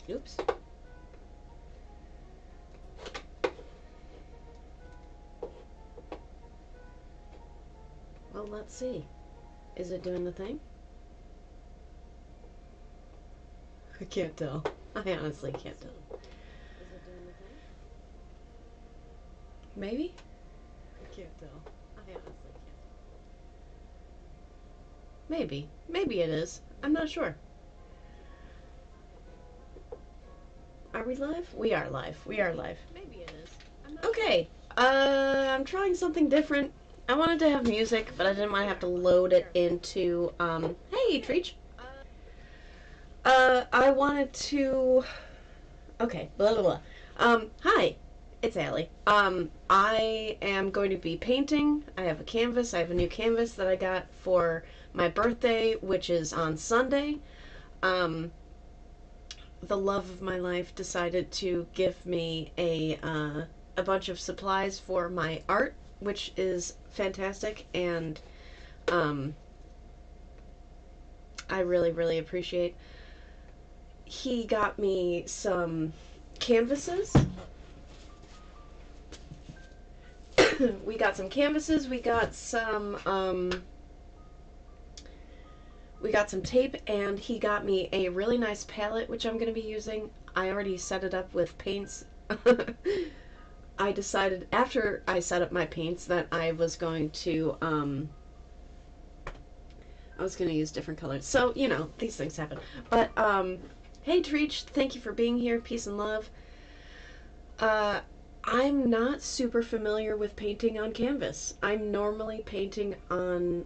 Oops. Well, let's see. Is it doing the thing? I can't tell. I honestly can't tell. Is it doing the thing? Maybe? I can't tell. I honestly can't tell. Maybe. Maybe it is. I'm not sure. Are we live? We are live. We are live. Maybe it is. I'm not okay. I'm trying something different. I wanted to have music, but I didn't want to have to load it into, hey, Treach. I wanted to, okay, blah, blah, blah. Hi, it's Allie. I am going to be painting. I have a canvas. I have a new canvas that I got for my birthday, which is on Sunday. The love of my life decided to give me a bunch of supplies for my art, which is fantastic, and I really, really appreciate. He got me some canvases. We got some canvases, we got some tape, and he got me a really nice palette, which I'm going to be using. I already set it up with paints. I decided after I set up my paints that I was going to use different colors. So, you know, these things happen. But, hey Treach, thank you for being here. Peace and love. I'm not super familiar with painting on canvas. I'm normally painting on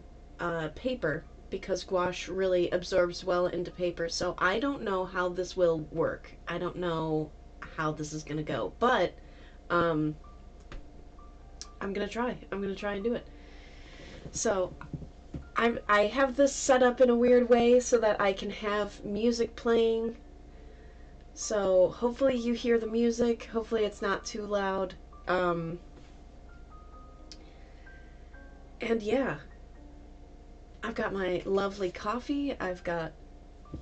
paper because gouache really absorbs well into paper. So I don't know how this will work. I don't know how this is going to go. But I'm gonna try. I'm gonna try and do it. So I have this set up in a weird way so that I can have music playing. So hopefully you hear the music. Hopefully it's not too loud. And yeah, I've got my lovely coffee. I've got,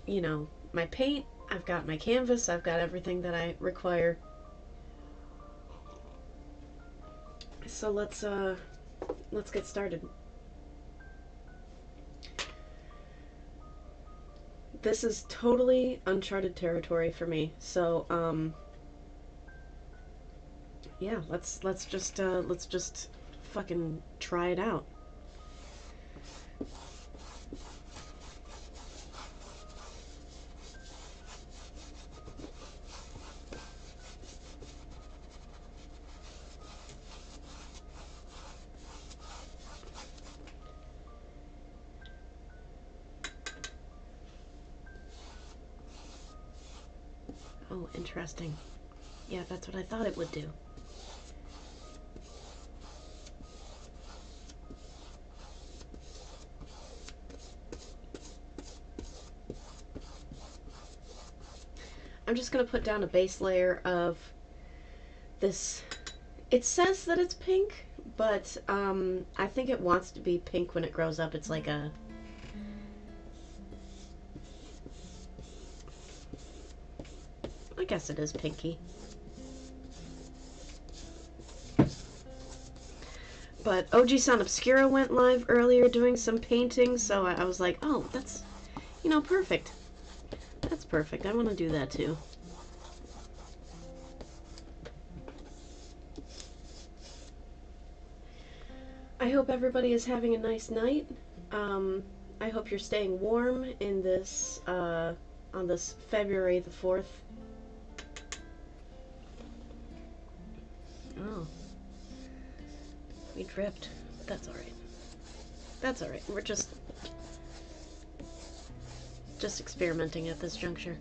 you know, my paint. I've got my canvas. I've got everything that I require. So let's get started. This is totally uncharted territory for me. So yeah, let's just fucking try it out. Oh, interesting. Yeah, that's what I thought it would do. I'm just going to put down a base layer of this. It says that it's pink, but I think it wants to be pink when it grows up. It's like a... I guess it is pinky. But OG San Obscura went live earlier doing some painting, so I was like, oh, that's, you know, perfect. That's perfect. I want to do that too. I hope everybody is having a nice night. I hope you're staying warm in this, on this February the 4th. Oh. We dripped, but that's alright. That's alright. We're just experimenting at this juncture.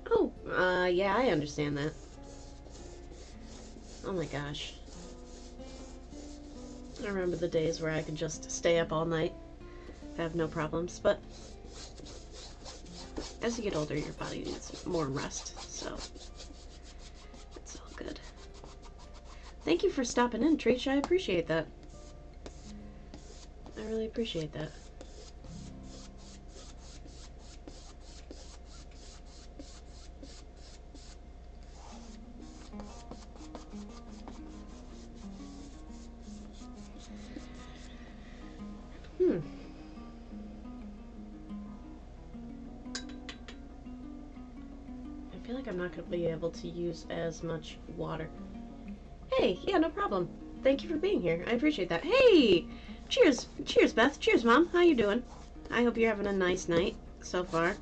Oh, yeah, I understand that. Oh my gosh. I remember the days where I could just stay up all night, have no problems, but as you get older, your body needs more rest, so it's all good. Thank you for stopping in, Trish. I appreciate that. I really appreciate that. I feel like I'm not going to be able to use as much water. Hey, yeah, no problem. Thank you for being here. I appreciate that. Hey! Cheers! Cheers, Beth. Cheers, Mom. How you doing? I hope you're having a nice night so far.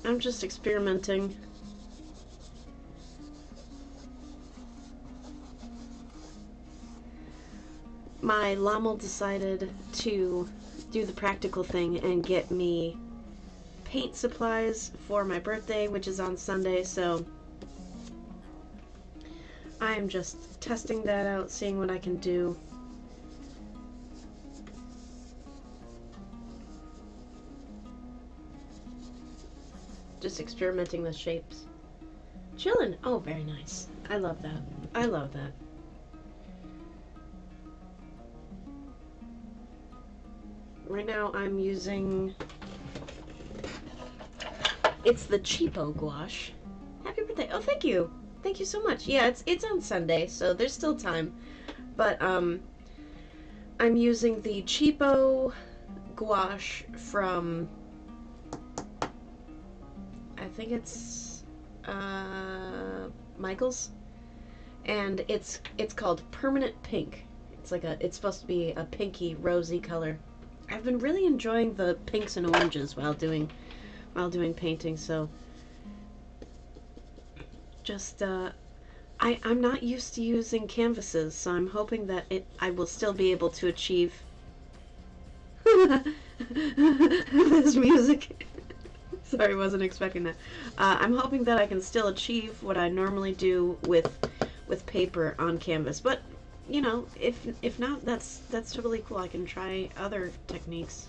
I'm just experimenting. My Lommel decided to do the practical thing and get me paint supplies for my birthday, which is on Sunday, so I'm just testing that out, seeing what I can do. Just experimenting with shapes. Chillin'. Oh, very nice. I love that. I love that. Right now I'm using, it's the cheapo gouache. Happy birthday. Oh, thank you. Thank you so much. Yeah, it's on Sunday, so there's still time. But I'm using the cheapo gouache from, I think it's Michael's, and it's called Permanent Pink. It's supposed to be a pinky rosy color. I've been really enjoying the pinks and oranges while doing painting, so just I'm not used to using canvases, so I'm hoping that I will still be able to achieve this music. Sorry, wasn't expecting that. I'm hoping that I can still achieve what I normally do with paper on canvas, but you know, if not, that's totally cool. I can try other techniques.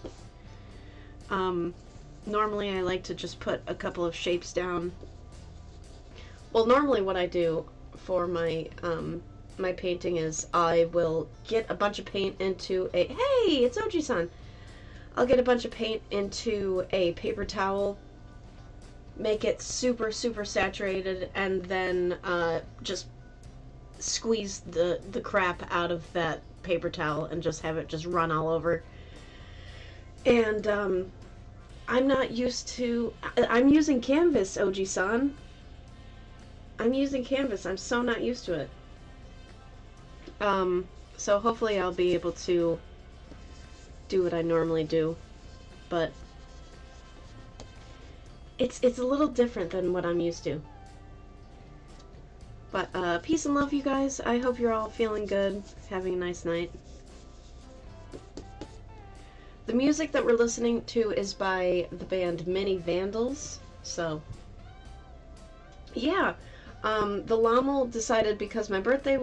Normally I like to just put a couple of shapes down. Well, normally what I do for my my painting is I will get a bunch of paint into a, hey, it's Oji-san. I'll get a bunch of paint into a paper towel, make it super saturated, and then just squeeze the crap out of that paper towel and just have it just run all over. And I'm not used to, I'm using canvas, Oji-san. I'm using canvas. I'm so not used to it. So hopefully I'll be able to do what I normally do, but it's a little different than what I'm used to. But peace and love, you guys. I hope you're all feeling good, having a nice night. The music that we're listening to is by the band Mini Vandals. So yeah, the Lommel decided, because my birthday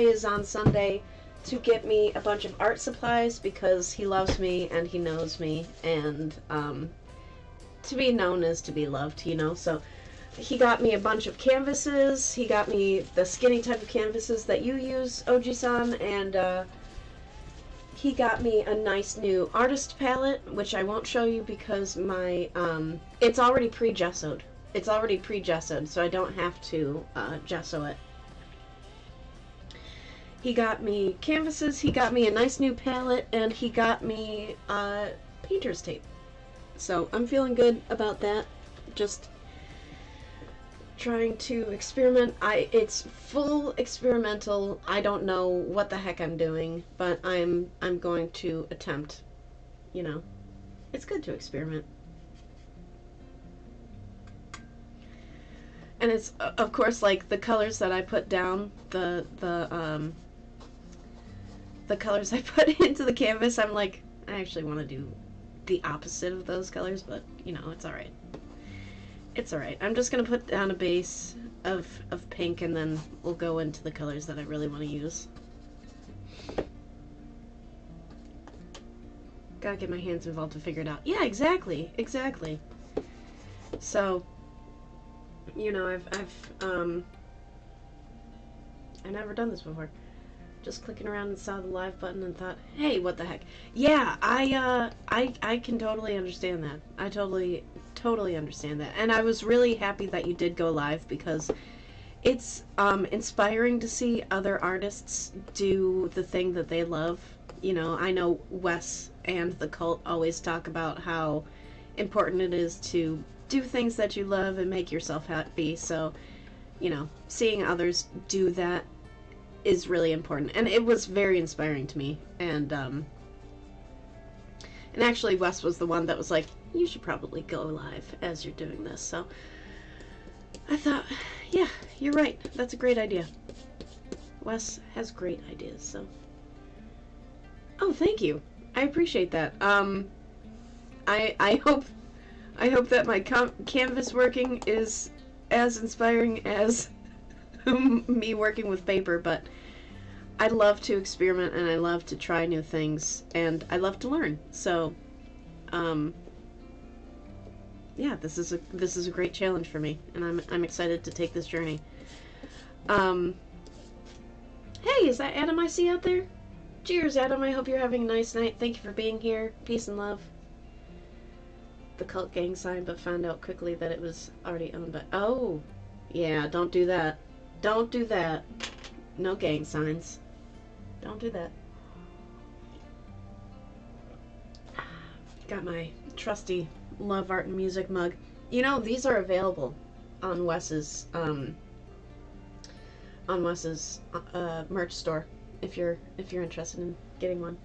is on Sunday, to get me a bunch of art supplies because he loves me and he knows me, and to be known is to be loved, you know. So he got me a bunch of canvases. He got me the skinny type of canvases that you use, Oji-san, and he got me a nice new artist palette, which I won't show you because my it's already pre-gessoed. It's already pre-gessoed, so I don't have to gesso it. He got me canvases, he got me a nice new palette, and he got me painter's tape. So I'm feeling good about that. Just trying to experiment. It's full experimental. I don't know what the heck I'm doing, but I'm going to attempt. You know, it's good to experiment. And it's of course, like, the colors that I put down, the colors I put into the canvas, I'm like, I actually want to do the opposite of those colors, but you know, it's alright. It's alright. I'm just gonna put down a base of pink, and then we'll go into the colors that I really want to use. Gotta get my hands involved to figure it out. Yeah, exactly. Exactly. So You know, I've never done this before. Just clicking around and saw the live button and thought, hey, what the heck? Yeah, I can totally understand that. I totally understand that. And I was really happy that you did go live because it's inspiring to see other artists do the thing that they love. You know, I know Wes and the Cult always talk about how important it is to do things that you love and make yourself happy. So, you know, seeing others do that is really important, and it was very inspiring to me. And actually, Wes was the one that was like, "You should probably go live as you're doing this." So I thought, yeah, you're right. That's a great idea. Wes has great ideas. So, oh, thank you. I appreciate that. I hope that my canvas working is as inspiring as me working with paper, but I love to experiment and I love to try new things and I love to learn. So, yeah, this is a great challenge for me, and I'm excited to take this journey. Hey, is that Adam I see out there? Cheers, Adam. I hope you're having a nice night. Thank you for being here. Peace and love. The Cult gang sign, but found out quickly that it was already owned by. Oh, yeah. Don't do that. Don't do that. No gang signs. Don't do that. Got my trusty Love Art and Music mug. You know, these are available on Wes's merch store if you're interested in getting one.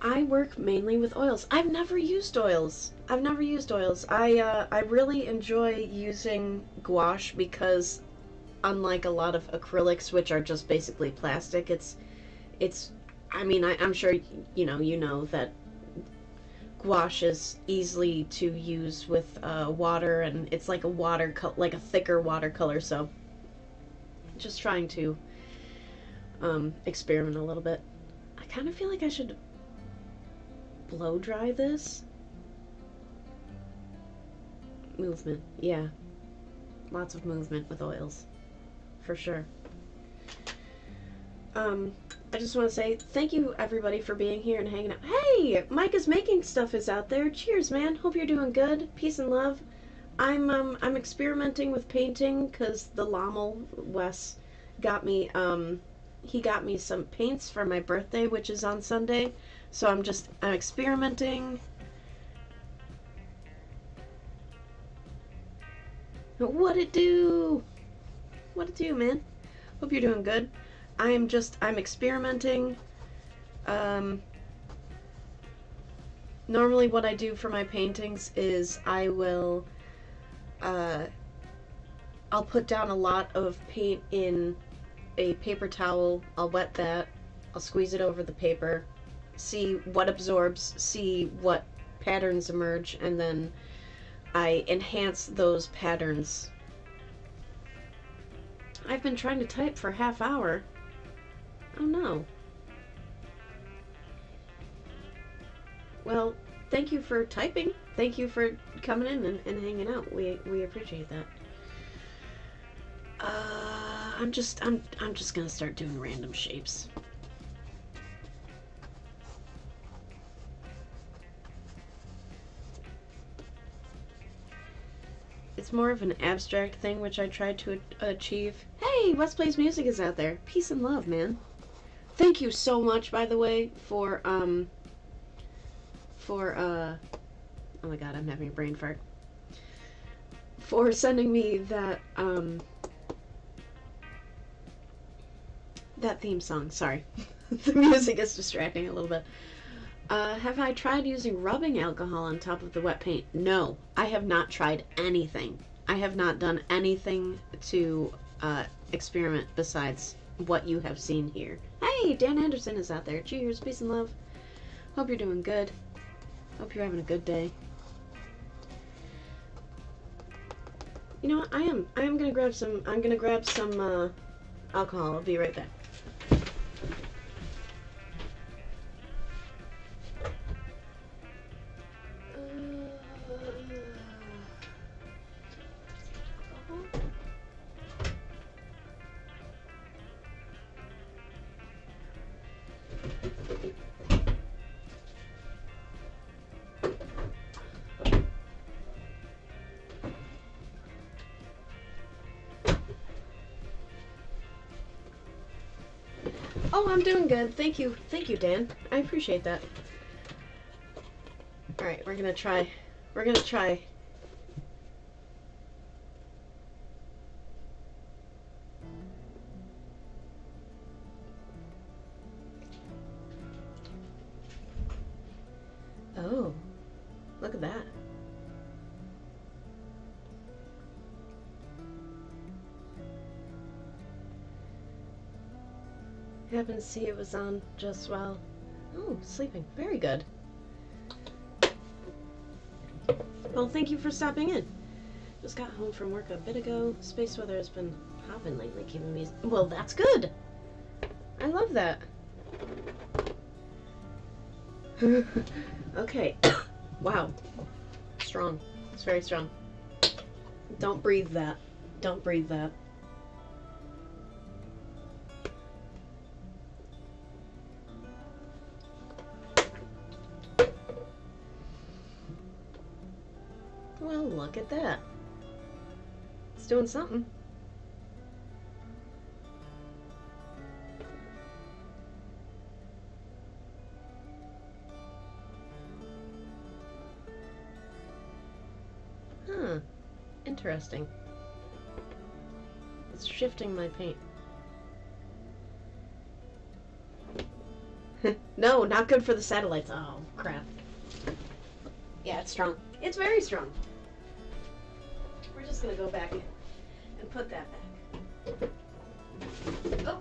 I work mainly with oils. I've never used oils. I really enjoy using gouache because unlike a lot of acrylics, which are just basically plastic, I mean, I'm sure you know that gouache is easily to use with water, and it's like like a thicker watercolor. So, just trying to experiment a little bit. I kind of feel like I should blow dry this. Movement, yeah. Lots of movement with oils, for sure. I just want to say thank you everybody for being here and hanging out. Hey, Micah's Making Stuff is out there. Cheers, man. Hope you're doing good. Peace and love. I'm experimenting with painting because the Lommel Wes got me he got me some paints for my birthday, which is on Sunday. So I'm experimenting. What it do? What it do, man? Hope you're doing good. I'm experimenting. Normally what I do for my paintings is I'll put down a lot of paint in a paper towel. I'll wet that. I'll squeeze it over the paper, see what absorbs, see what patterns emerge, and then I enhance those patterns. I've been trying to type for half hour. Oh no. Well, thank you for typing. Thank you for coming in and hanging out. We appreciate that. I'm just gonna start doing random shapes. It's more of an abstract thing, which I tried to achieve. Hey, Wes Plays Music is out there. Peace and love, man. Thank you so much, by the way, for oh my god, I'm having a brain fart. For sending me that, that theme song. Sorry. The music is distracting a little bit. Have I tried using rubbing alcohol on top of the wet paint? No, I have not tried anything. I have not done anything to experiment besides what you have seen here. Hey, Dan Anderson is out there. Cheers, peace and love. Hope you're doing good. Hope you're having a good day. You know what? I am gonna grab some. I'm gonna grab some alcohol. I'll be right back. Oh, I'm doing good. Thank you. Thank you, Dan. I appreciate that. Alright, we're gonna try. We're gonna try. Oh, look at that. Happened to see it was on just while. Oh, sleeping. Very good. Well, thank you for stopping in. Just got home from work a bit ago. Space weather has been hopping lately, keeping me. Well, that's good. I love that. Okay. Wow. Strong. It's very strong. Don't breathe that. Don't breathe that. Well, look at that. It's doing something. Huh. Interesting. It's shifting my paint. No, not good for the satellites. Oh, crap. Yeah, it's strong. It's very strong. We're just gonna go back and put that back. Oh.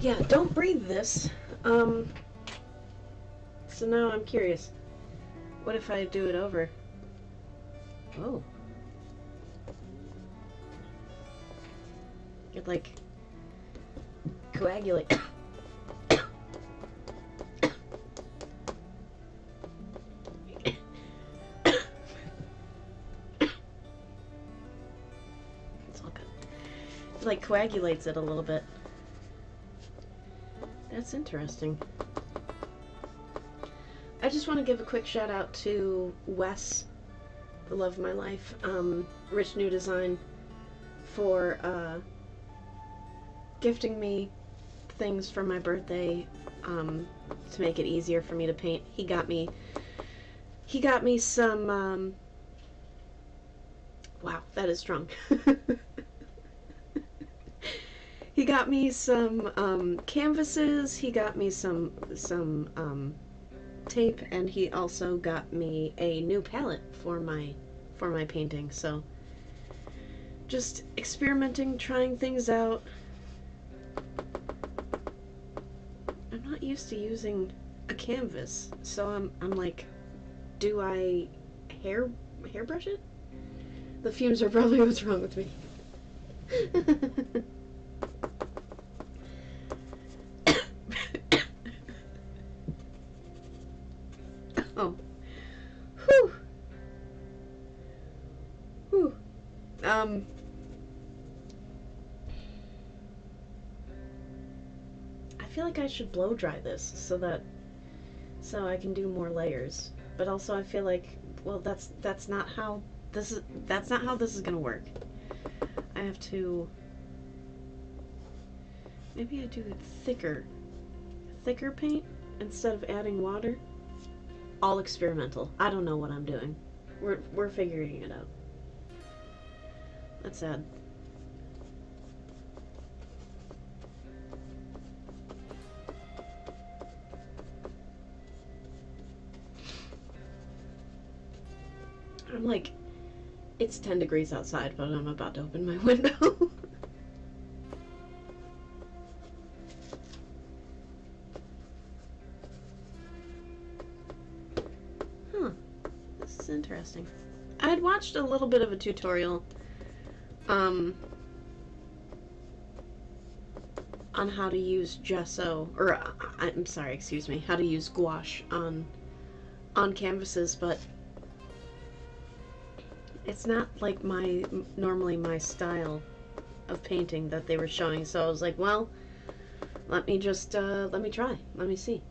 Yeah, don't breathe this. So now I'm curious. What if I do it over? Oh. It like coagulate. Like coagulates it a little bit. That's interesting. I just want to give a quick shout out to Wes, the love of my life, Rich New Design, for gifting me things for my birthday to make it easier for me to paint. He got me some wow, that is strong. He got me some canvases, he got me some tape, and he also got me a new palette for my painting. So just experimenting, trying things out. I'm not used to using a canvas, so I'm like, do I hairbrush it? The fumes are probably what's wrong with me. Oh. Whew. Whew. I feel like I should blow dry this so I can do more layers. But also I feel like, well, that's not how this is gonna work. I have to, maybe I do thicker paint instead of adding water. All experimental. I don't know what I'm doing. We're figuring it out. That's sad. I'm like, it's 10 degrees outside, but I'm about to open my window. Huh. This is interesting. I had watched a little bit of a tutorial on how to use gesso, or I'm sorry, excuse me, how to use gouache on canvases, but it's not like normally my style of painting that they were showing. So I was like, well, let me just let me try. Let me see.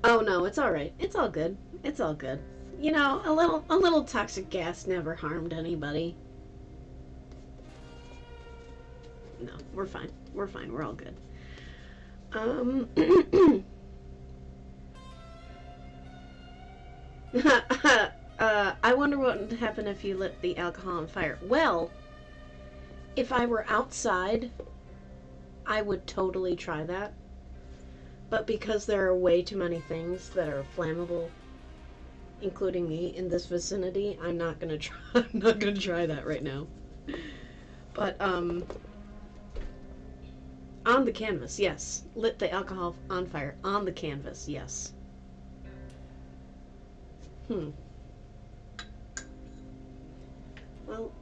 Oh no, it's all right. It's all good. It's all good. You know, a little toxic gas never harmed anybody. No, we're fine. We're fine. We're all good. I wonder what would happen if you lit the alcohol on fire. Well, if I were outside, I would totally try that. But because there are way too many things that are flammable, including me, in this vicinity, I'm not gonna try. I'm not gonna try that right now. But on the canvas, yes. Lit the alcohol on fire on the canvas, yes. Well,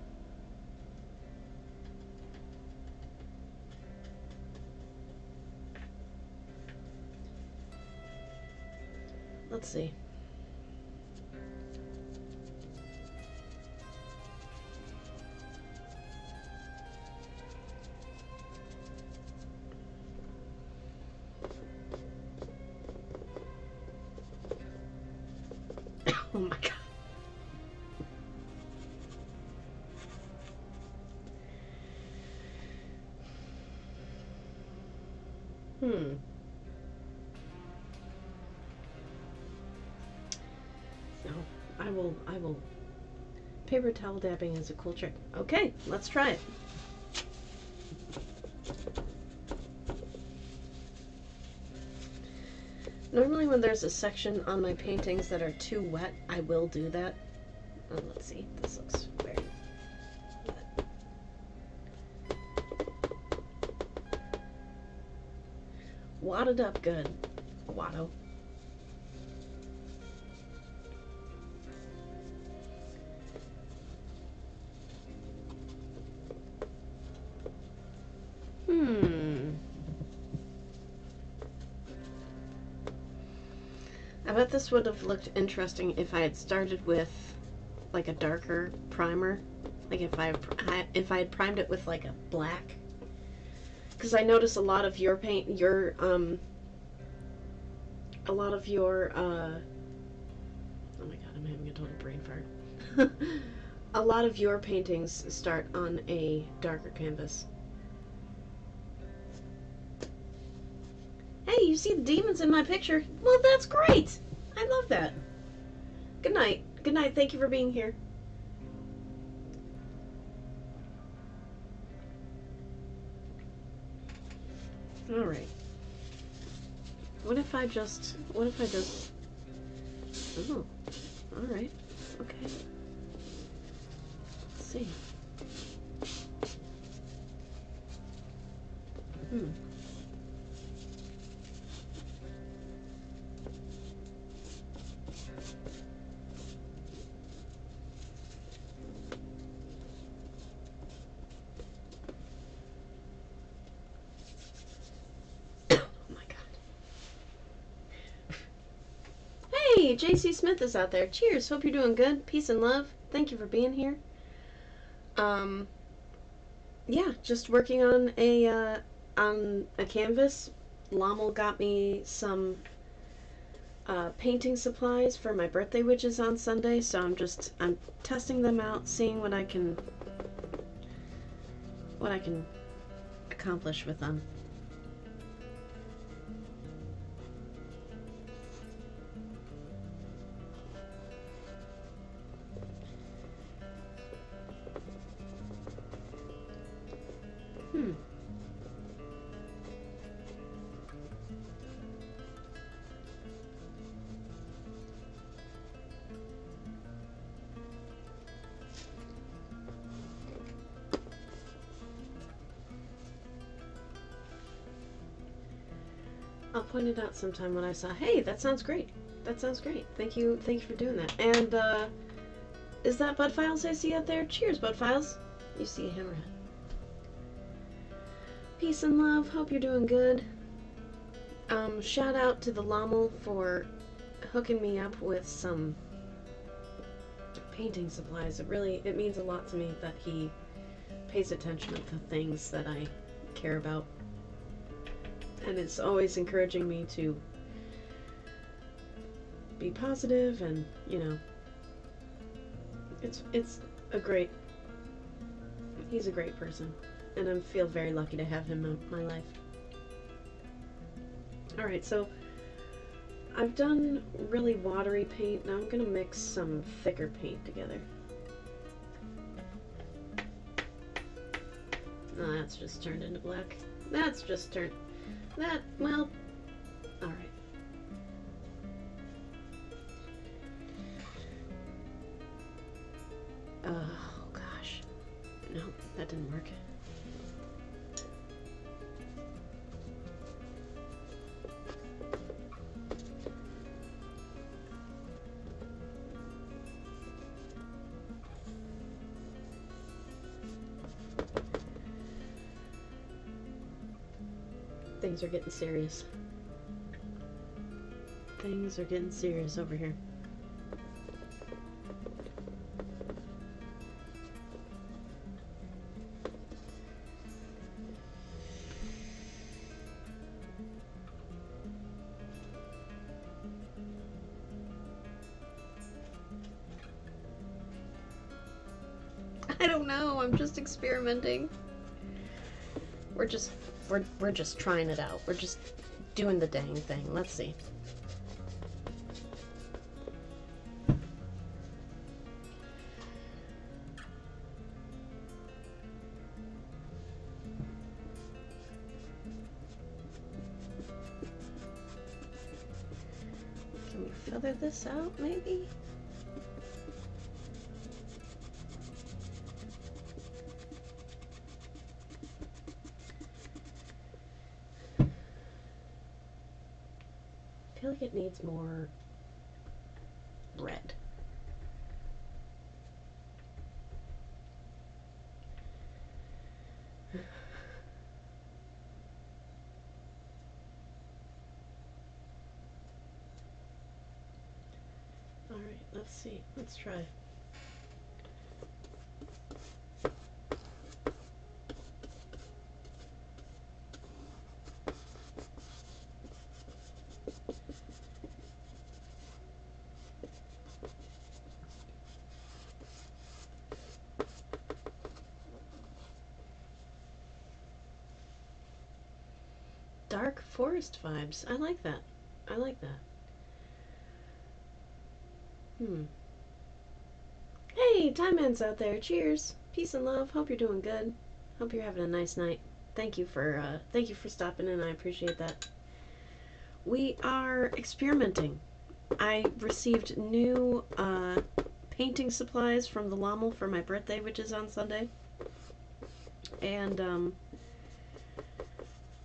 let's see. Oh my god. No, I will. Paper towel dabbing is a cool trick. Okay, let's try it. Normally when there's a section on my paintings that are too wet, I will do that. Oh, let's see. This looks very wet. Wadded up good. Watto. I bet this would have looked interesting if I had started with like a darker primer, like if I had primed it with like a black, because I notice a lot of your paint, oh my god, I'm having a total brain fart. A lot of your paintings start on a darker canvas. Hey, you see the demons in my picture? Well, that's great. I love that. Good night. Good night. Thank you for being here. All right. What if I just, oh, all right. Okay. Let's see. Hey, JC Smith is out there. Cheers. Hope you're doing good. Peace and love. Thank you for being here. Yeah, just working on a canvas. Lommel got me some painting supplies for my birthday, which is on Sunday. So I'm testing them out, seeing what I can accomplish with them. I'll point it out sometime when I saw. Hey, that sounds great. That sounds great. Thank you for doing that. And is that Bud Files I see out there? Cheers, Bud Files. You see a hammerhead. Peace and love. Hope you're doing good. Shout out to the Lommel for hooking me up with some painting supplies. It means a lot to me that he pays attention to things that I care about. And it's always encouraging me to be positive and, It's a great. He's a great person, and I feel very lucky to have him in my life. All right, so I've done really watery paint. Now I'm gonna mix some thicker paint together. No, that's just turned into black. That's just turned. That, well, all right. Oh gosh, no, that didn't work. Things are getting serious. Things are getting serious over here. I don't know, I'm just experimenting. We're just trying it out. We're just doing the dang thing. Let's see. Can we feather this out, maybe? I feel like it needs more red. All right, let's see. Let's try. Dark forest vibes. I like that. I like that. Hey, Time Man's out there. Cheers. Peace and love. Hope you're doing good. Hope you're having a nice night. Thank you for stopping in. I appreciate that. We are experimenting. I received new painting supplies from the Lommel for my birthday, which is on Sunday. And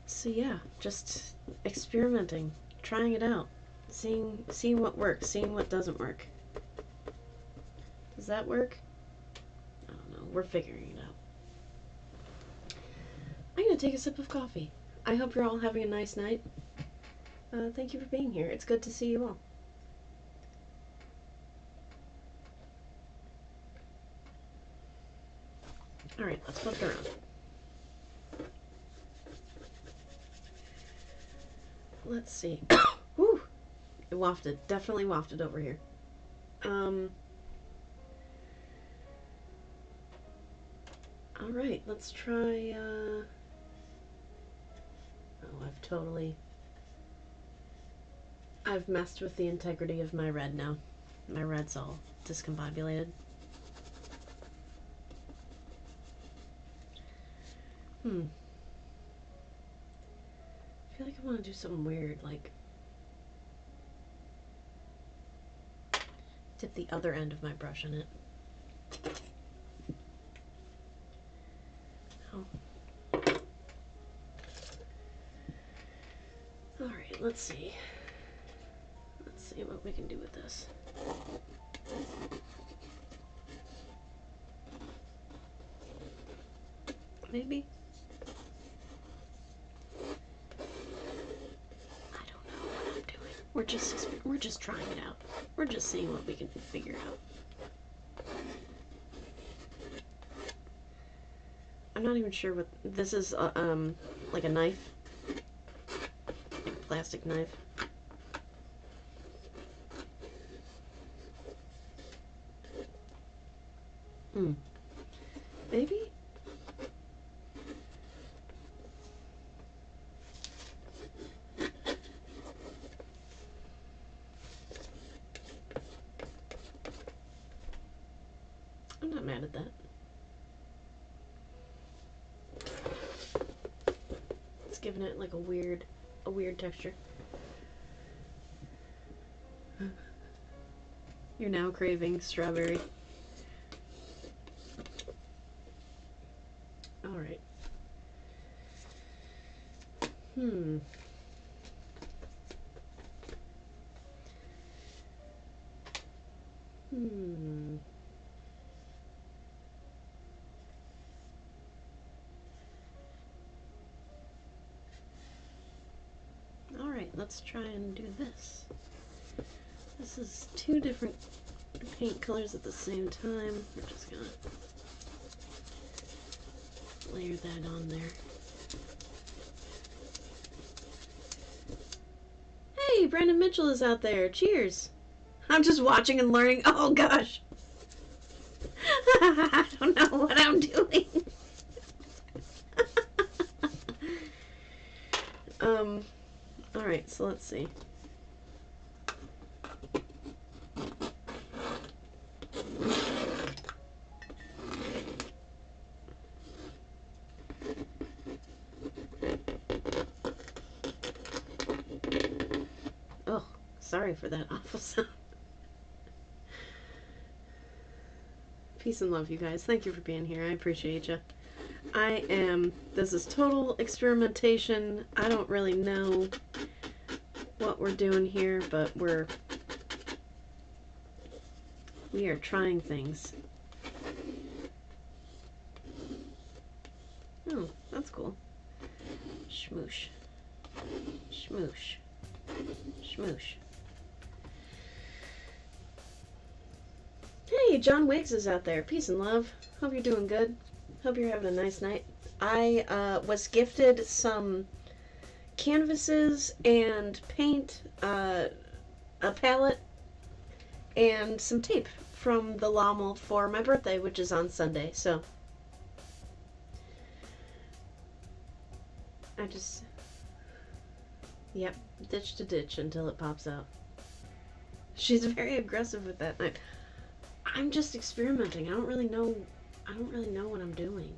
so yeah, just experimenting, trying it out, seeing what works, seeing what doesn't work. Does that work? I don't know. We're figuring it out. I'm gonna take a sip of coffee. I hope you're all having a nice night. Thank you for being here. It's good to see you all. All right, let's flip it around. Let's see. Whew! It wafted. Definitely wafted over here. All right, let's try. Oh, I've messed with the integrity of my red now. My red's all discombobulated. I feel like I want to do something weird, like dip the other end of my brush in it. Oh. Alright, let's see. Let's see what we can do with this. Maybe? I don't know what I'm doing. We're just trying it out. We're just seeing what we can figure out. I'm not even sure what this is. Like a knife, like a plastic knife. Maybe? I'm not mad at that. It's giving it like a weird texture. You're now craving strawberry. Alright. Alright, let's try and do this. This is two different paint colors at the same time. We're just gonna layer that on there. Hey, Brandon Mitchell is out there. Cheers. I'm just watching and learning. Oh gosh. I don't know what I'm doing. Alright, so let's see. Oh, sorry for that awful sound. Peace and love, you guys. Thank you for being here. I appreciate you. This is total experimentation. I don't really know what we're doing here, but we are trying things. Oh, that's cool. Schmoosh. Schmoosh. Schmoosh. Hey, John Wiggs is out there. Peace and love. Hope you're doing good. Hope you're having a nice night. I was gifted some canvases and paint, a palette, and some tape from the Lommel for my birthday, which is on Sunday, so I just, yep, ditch to ditch until it pops out. She's very aggressive with that. I'm just experimenting. I don't really know what I'm doing.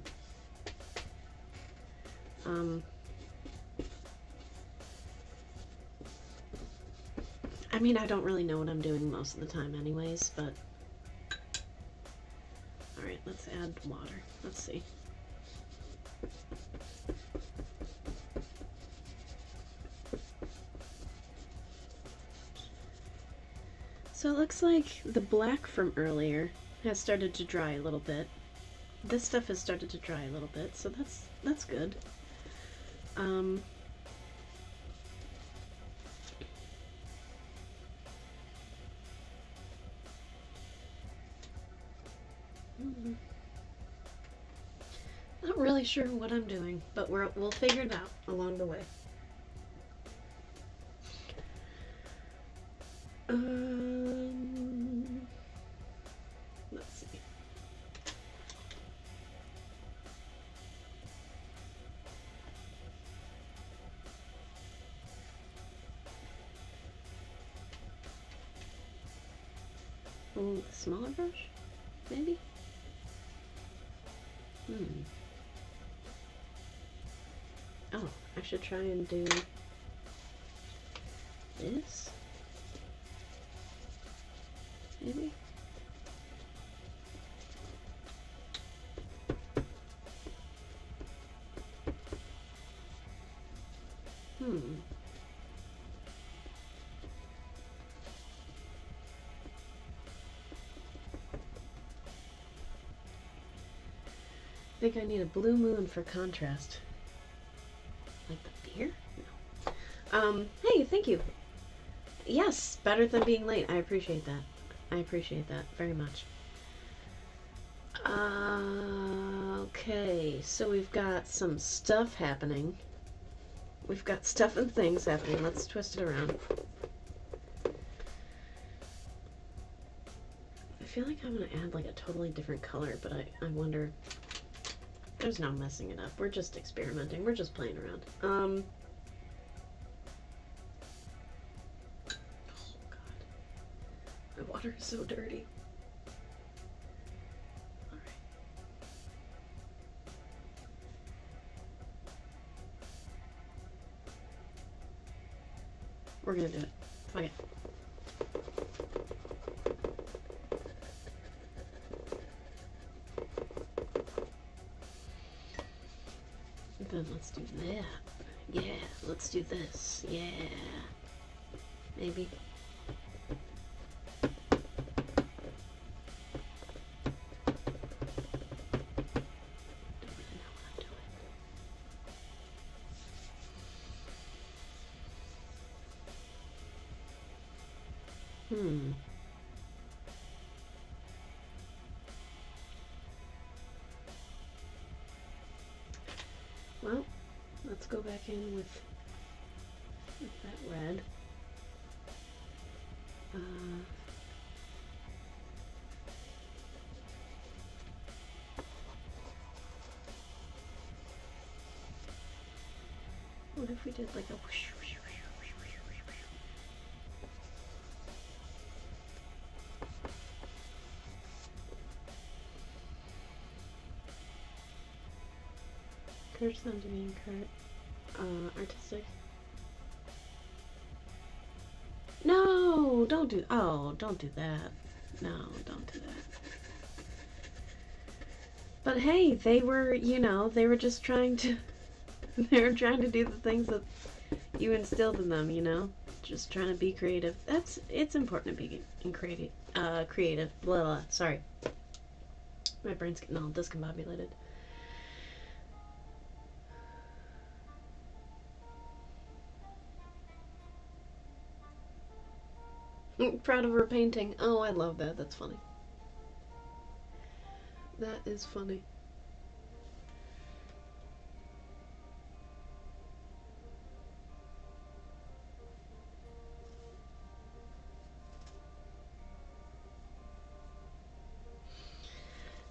I mean, I don't really know what I'm doing most of the time anyways, but alright, let's add water. Let's see. So it looks like the black from earlier has started to dry a little bit. This stuff has started to dry a little bit, so that's good. Not really sure what I'm doing, but we'll figure it out along the way. Let's see. The smaller brush, maybe? Oh, I should try and do this. Maybe? I think I need a blue moon for contrast. Like the beer? No. Hey, thank you. Yes, better than being late. I appreciate that. I appreciate that very much. Okay, so we've got some stuff happening. We've got stuff and things happening. Let's twist it around. feel like I'm going to add like a totally different color, but I wonder... There's no messing it up. We're just experimenting. We're just playing around. Oh, God. My water is so dirty. All right. We're going to do it. Okay. Then let's do that. Yeah, let's do this. Yeah. Maybe. Don't really know what I'm doing. Well, let's go back in with that red. What if we did like a whoosh, whoosh, whoosh, whoosh, whoosh, whoosh, whoosh. Encourage them to be artistic. No, don't do. Oh, don't do that. No, don't do that. But hey, they were, you know, they were just trying to. They were trying to do the things that you instilled in them, you know, just trying to be creative. It's important to be creative. Creative. Blah, blah. Sorry, my brain's getting all discombobulated. Proud of her painting. Oh, I love that. That's funny. That is funny.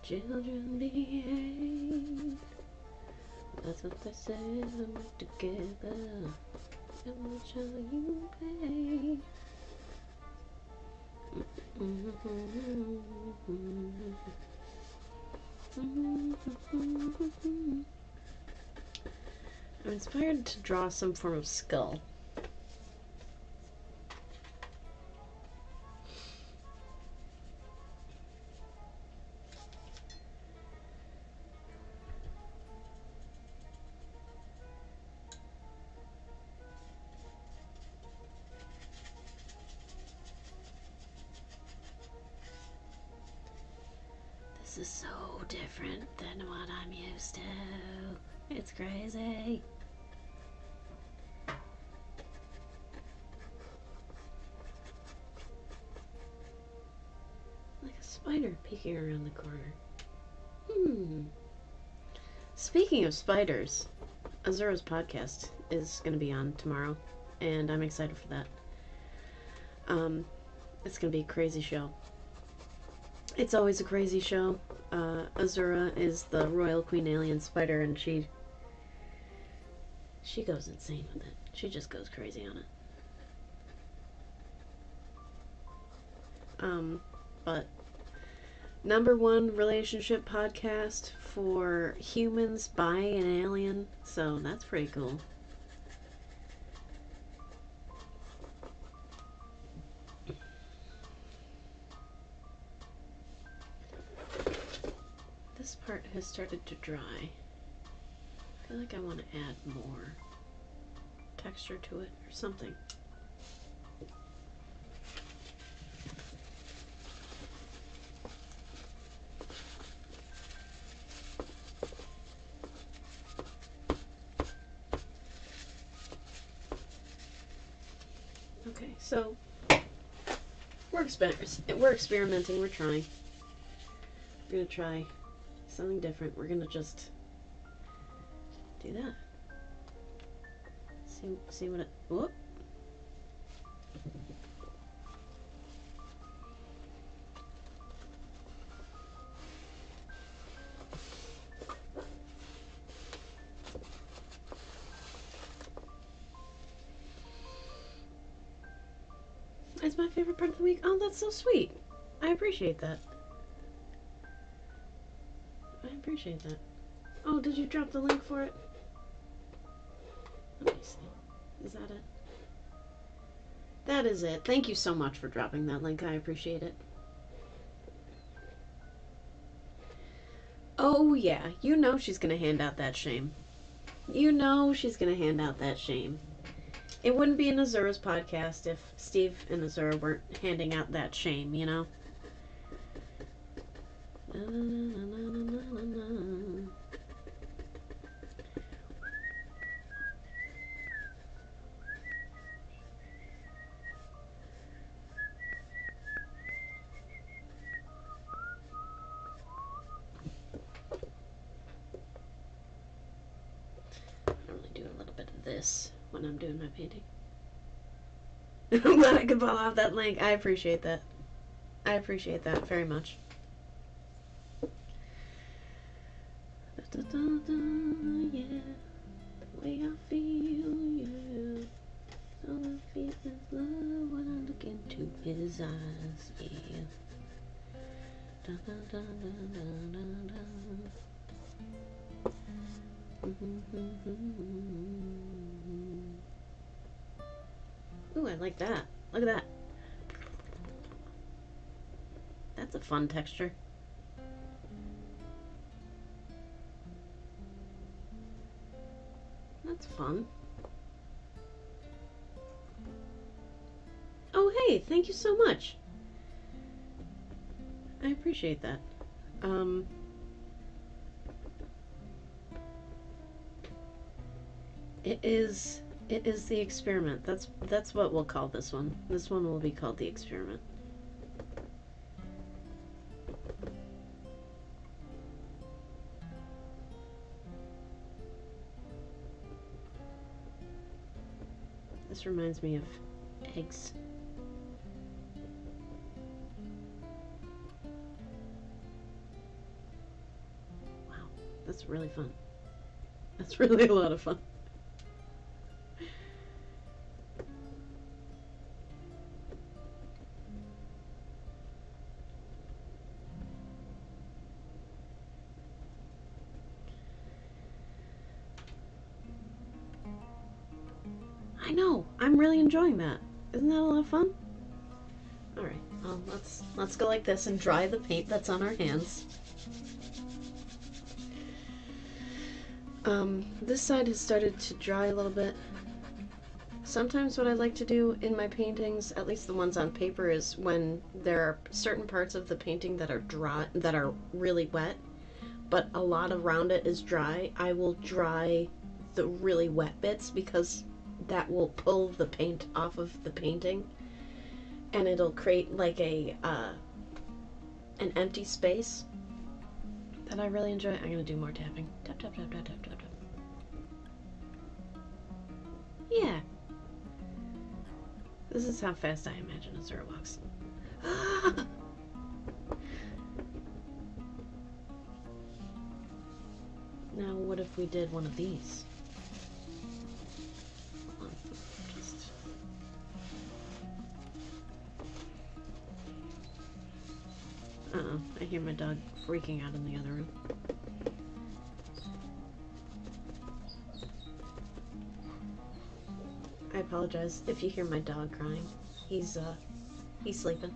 Children behave. That's what they say. We're together. How much are you pay? I'm inspired to draw some form of skull. This is so different than what I'm used to. It's crazy. Like a spider peeking around the corner. Speaking of spiders, Azura's podcast is going to be on tomorrow, and I'm excited for that. It's going to be a crazy show. It's always a crazy show. Azura is the royal queen alien spider, and she goes insane with it. She just goes crazy on it. But #1 relationship podcast for humans by an alien, so that's pretty cool. This part has started to dry. I feel like I want to add more texture to it or something. Okay, so we're experimenting, we're trying. We're gonna try something different. We're gonna just do that. See what it. Whoop. It's my favorite part of the week. Oh, that's so sweet. I appreciate that. I appreciate that. Oh, did you drop the link for it? Let me see. Is that it? That is it. Thank you so much for dropping that link. I appreciate it. Oh, yeah. You know she's going to hand out that shame. You know she's going to hand out that shame. It wouldn't be an Azura's podcast if Steve and Azura weren't handing out that shame, you know? This when I'm doing my painting. I'm glad I could pull off that link. I appreciate that. I appreciate that very much. Yeah, the way I feel, yeah. All I feel is love when I look into his eyes, yeah. Dun, dun, dun, dun, dun, dun, dun. Ooh, I like that. Look at that. That's a fun texture. That's fun. Oh, hey, thank you so much. I appreciate that. It is the experiment. That's what we'll call this one. This one will be called the experiment. This reminds me of eggs. Wow, that's really fun. That's really a lot of fun. I know. I'm really enjoying that. Isn't that a lot of fun? All right. Well, let's go like this and dry the paint that's on our hands. This side has started to dry a little bit. Sometimes what I like to do in my paintings, at least the ones on paper, is when there are certain parts of the painting that are dry, that are really wet, but a lot around it is dry, I will dry the really wet bits because that will pull the paint off of the painting and it'll create like a an empty space that I really enjoy. I'm gonna do more tapping. Tap, tap, tap, tap, tap, tap, tap. Yeah. This is how fast I imagine Azura walks. Now, what if we did one of these? Uh-oh, I hear my dog freaking out in the other room. I apologize if you hear my dog crying. He's sleeping.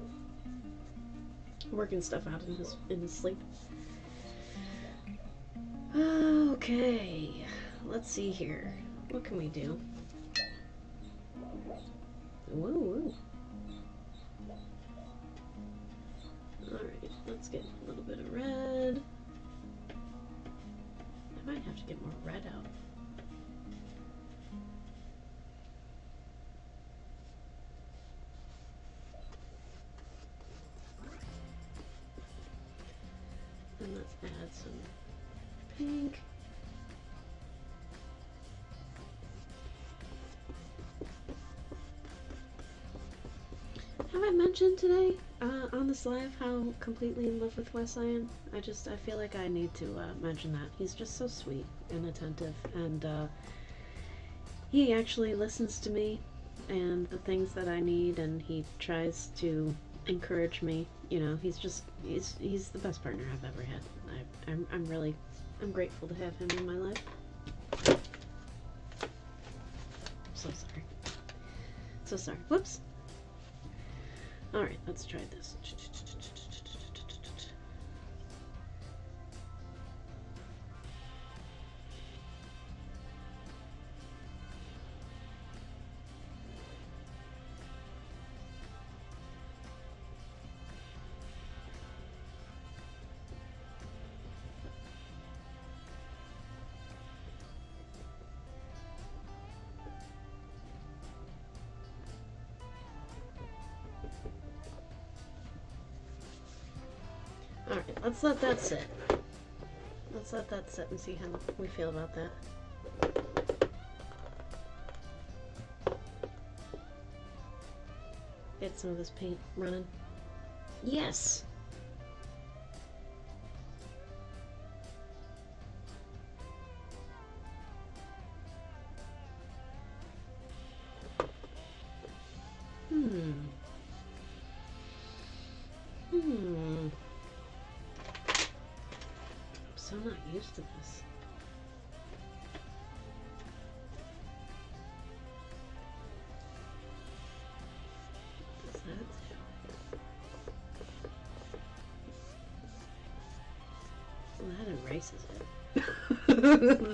Working stuff out in his sleep. Okay, let's see here. What can we do? Woo woo. Alright, let's get a little bit of red. I might have to get more red out. And let's add some pink. Have I mentioned today on this live how completely in love with Wes I am? I feel like I need to mention that. He's just so sweet and attentive, and he actually listens to me and the things that I need, and he tries to encourage me. You know, he's the best partner I've ever had. I'm grateful to have him in my life. So sorry. So sorry. Whoops. All right, let's try this. Alright, let's let that sit. Let's let that sit and see how we feel about that. Get some of this paint running. Yes! I'm not used to this. What's that? Well, that erases it.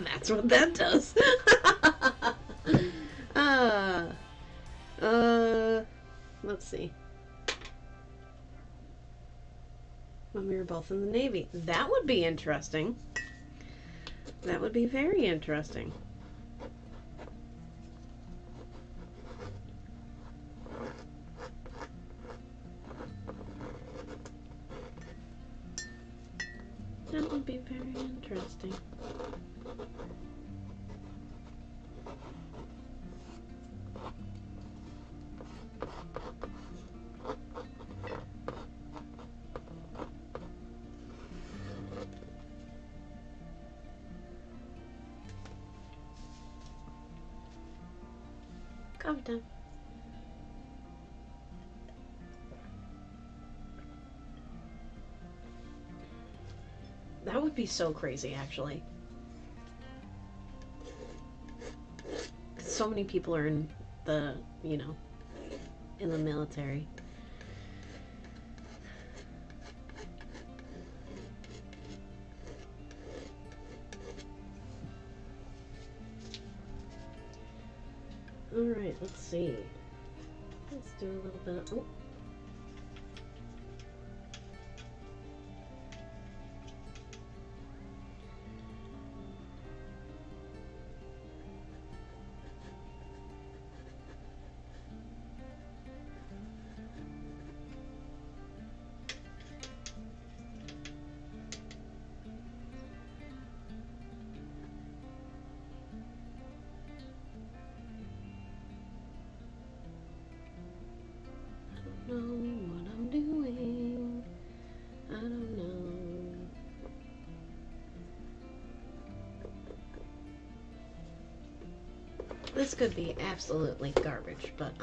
That's what that does. Let's see. When we were both in the Navy. That would be interesting. That would be very interesting. That would be very interesting. Coffee time. That would be so crazy, actually. So many people are in the, you know, in the military. Alright, let's see. Let's do a little bit of... Oh. Know what I'm doing. I don't know. This could be absolutely garbage, but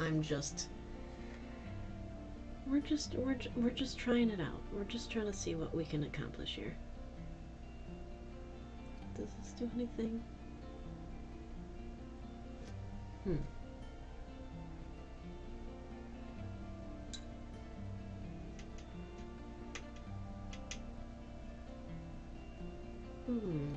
we're just trying it out. We're just trying to see what we can accomplish here. Does this do anything? Hmm. Hmm.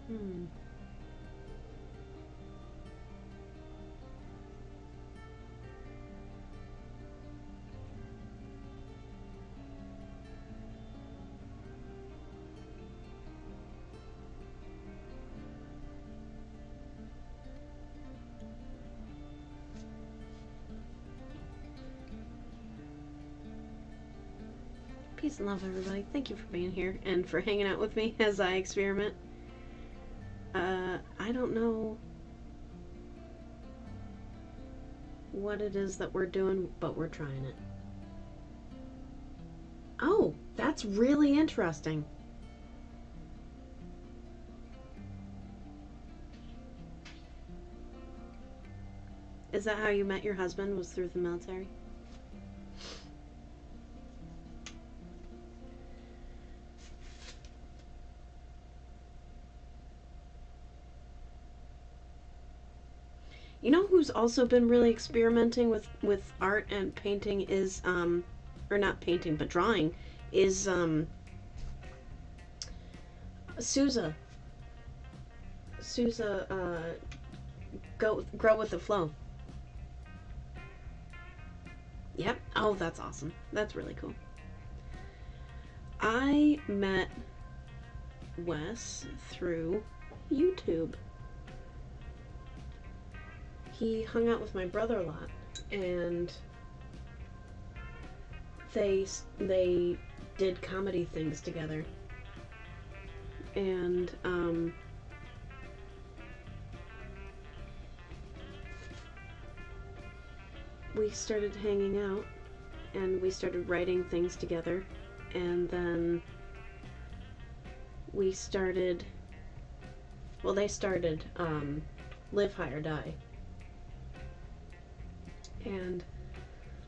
Hmm. Peace and love, everybody. Thank you for being here and for hanging out with me as I experiment. I don't know what it is that we're doing, but we're trying it. Oh, That's really interesting. Is that how you met your husband, was through the military? You know who's also been really experimenting with art and painting is or not painting but drawing is Sousa. Sousa grow with the flow. Yep. Oh, that's awesome. That's really cool. I met Wes through YouTube. He hung out with my brother a lot, and they did comedy things together. And we started hanging out, and we started writing things together, and then we started, well, they started Live High or Die. And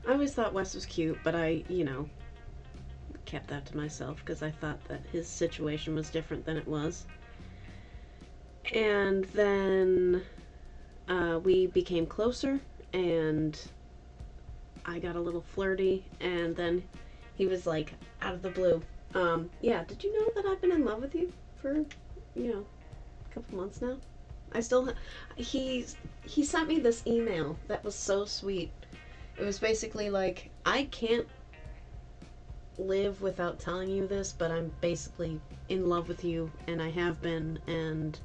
I always thought Wes was cute, but I, kept that to myself because I thought that his situation was different than it was. And then we became closer, and I got a little flirty, and then he was like, out of the blue, yeah, did you know that I've been in love with you for, a couple months now? I still, he sent me this email that was so sweet. It was basically like, I can't live without telling you this, but I'm basically in love with you, and I have been, and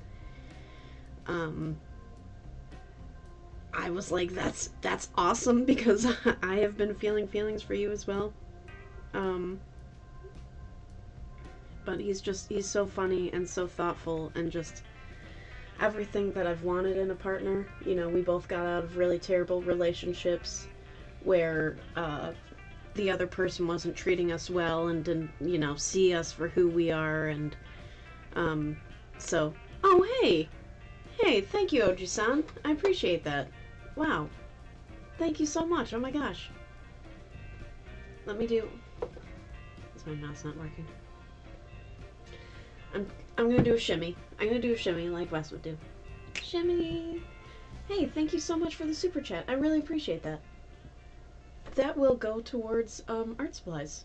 I was like, that's awesome, because I have been feeling feelings for you as well. But he's so funny and so thoughtful, and just everything that I've wanted in a partner. We both got out of really terrible relationships where the other person wasn't treating us well and didn't, see us for who we are. And so, oh, hey, thank you, Oji-san. I appreciate that. Wow. Thank you so much. Oh my gosh. Let me do... Is my mouse not working? I'm gonna do a shimmy. I'm gonna do a shimmy like Wes would do. Shimmy! Hey, thank you so much for the super chat. I really appreciate that. That will go towards art supplies.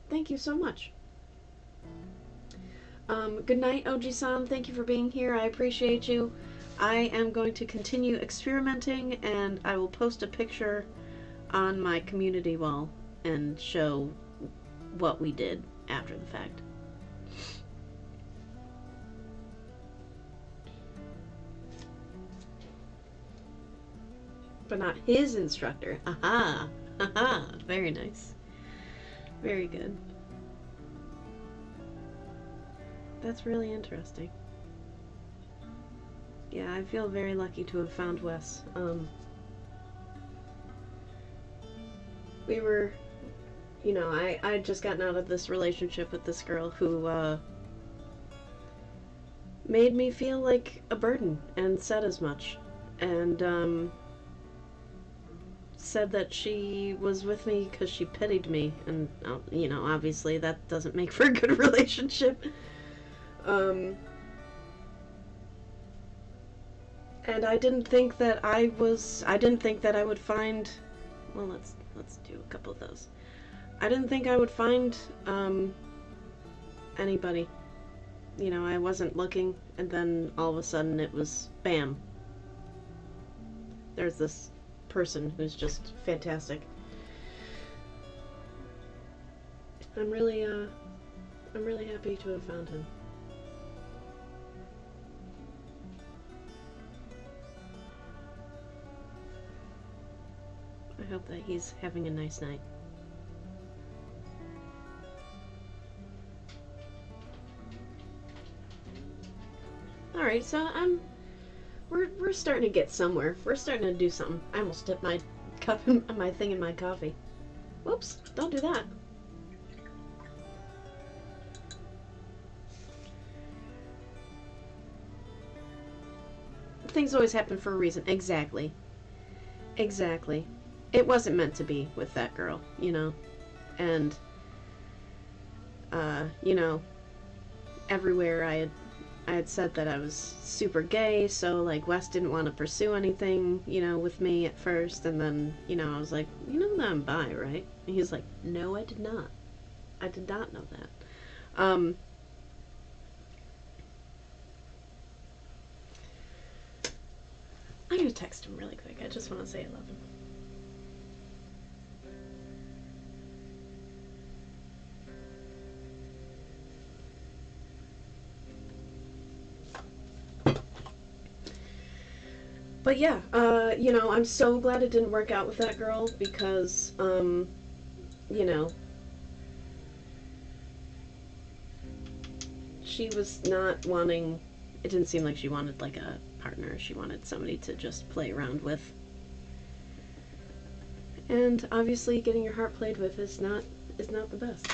Thank you so much. Good night, Oji-san. Thank you for being here. I appreciate you. I am going to continue experimenting, and I will post a picture on my community wall and show what we did after the fact. But not his instructor. Aha! Aha! Very nice. Very good. That's really interesting. Yeah, I feel very lucky to have found Wes. We were, I had just gotten out of this relationship with this girl who made me feel like a burden, and said as much. And said that she was with me because she pitied me, and obviously that doesn't make for a good relationship. And I didn't think that I would find, well, let's do a couple of those. I didn't think I would find anybody. I wasn't looking, and then all of a sudden it was bam. There's this person who's just fantastic. I'm really happy to have found him. I hope that he's having a nice night. Alright, so we're starting to get somewhere. We're starting to do something. I almost dipped my cup in my thing in my coffee. Whoops, don't do that. things always happen for a reason. Exactly. Exactly. It wasn't meant to be with that girl, you know? And, you know, everywhere I had said that I was super gay, so, like, Wes didn't want to pursue anything, you know, with me at first, and then, you know, I was like, you know that I'm bi, right? And he's like, no, I did not. I did not know that. I'm gonna text him really quick. I just want to say I love him. But yeah, you know, I'm so glad it didn't work out with that girl because, you know, she was not wanting, it didn't seem like she wanted like a partner. She wanted somebody to just play around with. And obviously getting your heart played with is not the best.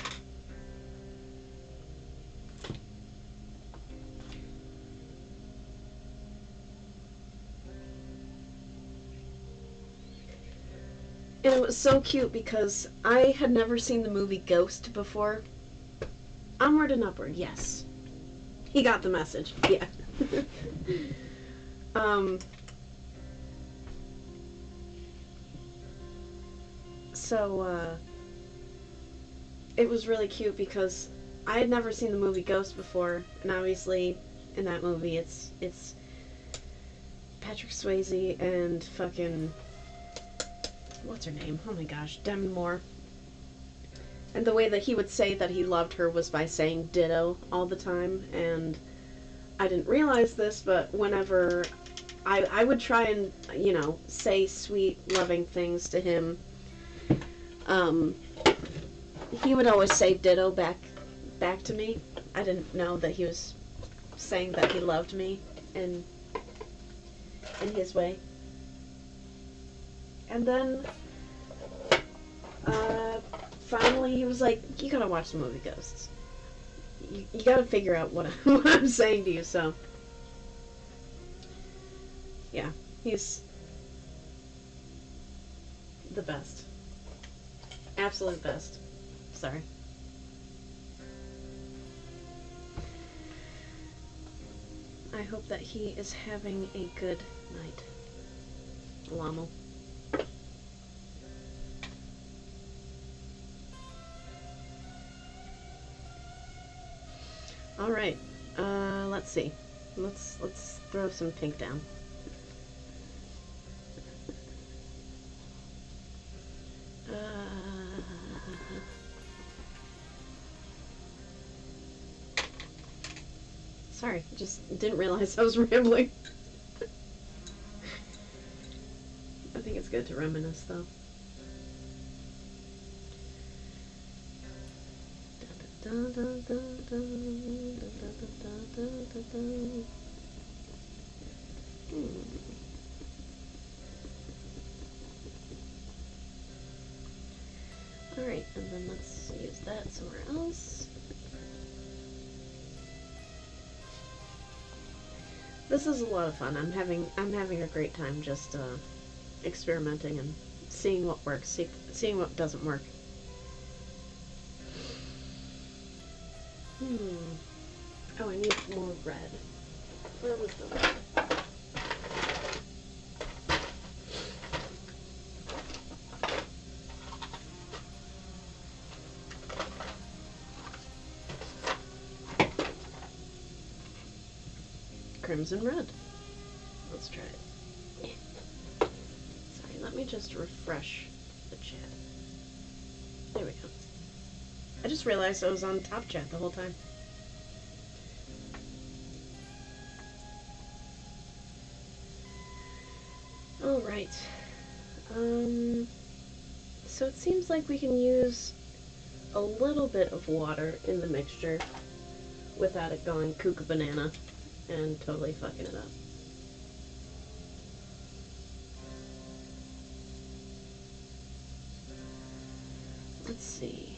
And it was so cute because I had never seen the movie Ghost before. Onward and Upward, yes. He got the message, yeah. So, it was really cute because I had never seen the movie Ghost before, and obviously in that movie it's Patrick Swayze and fucking, what's her name? Oh my gosh, Demi Moore. And the way that he would say that he loved her was by saying ditto all the time, and I didn't realize this, but whenever I would try and, you know, say sweet, loving things to him, he would always say ditto back to me. I didn't know that he was saying that he loved me in his way. And then, finally he was like, you gotta watch the movie Ghosts. You gotta figure out what I'm saying to you, so. Yeah, he's the best. Absolute best. Sorry. I hope that he is having a good night. Lamo. All right. Let's see. Let's throw some pink down. Sorry, just didn't realize I was rambling. I think it's good to reminisce, though. Alright, and then let's use that somewhere else. This is a lot of fun. I'm having a great time just experimenting and seeing what works, seeing what doesn't work. Oh, I need more red. Where was the red? Crimson red. Let's try it. Sorry, let me just refresh the chat. There we go. I just realized I was on top chat the whole time. Alright. So it seems like we can use a little bit of water in the mixture without it going cuckoo banana and totally fucking it up. Let's see.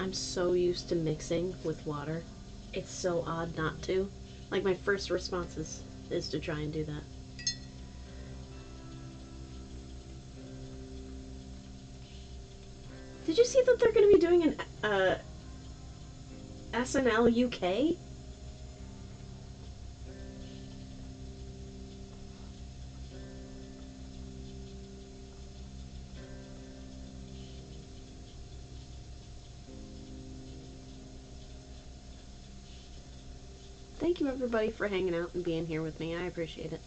I'm so used to mixing with water. It's so odd not to. Like, my first response is to try and do that. Did you see that they're going to be doing an SNL UK? Thank you everybody for hanging out and being here with me. I appreciate it.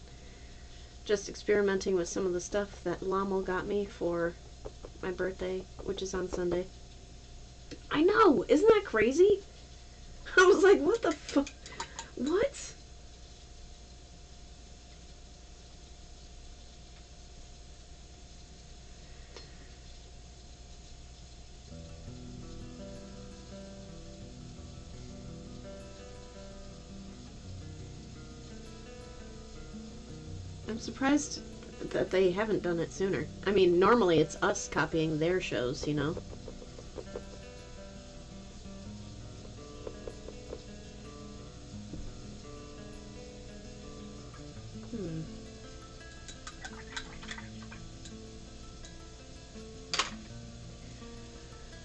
Just experimenting with some of the stuff that Lamo got me for my birthday, which is on Sunday. I know! Isn't that crazy? I was like, what the fuck? What? I'm surprised that they haven't done it sooner. I mean, normally it's us copying their shows, you know?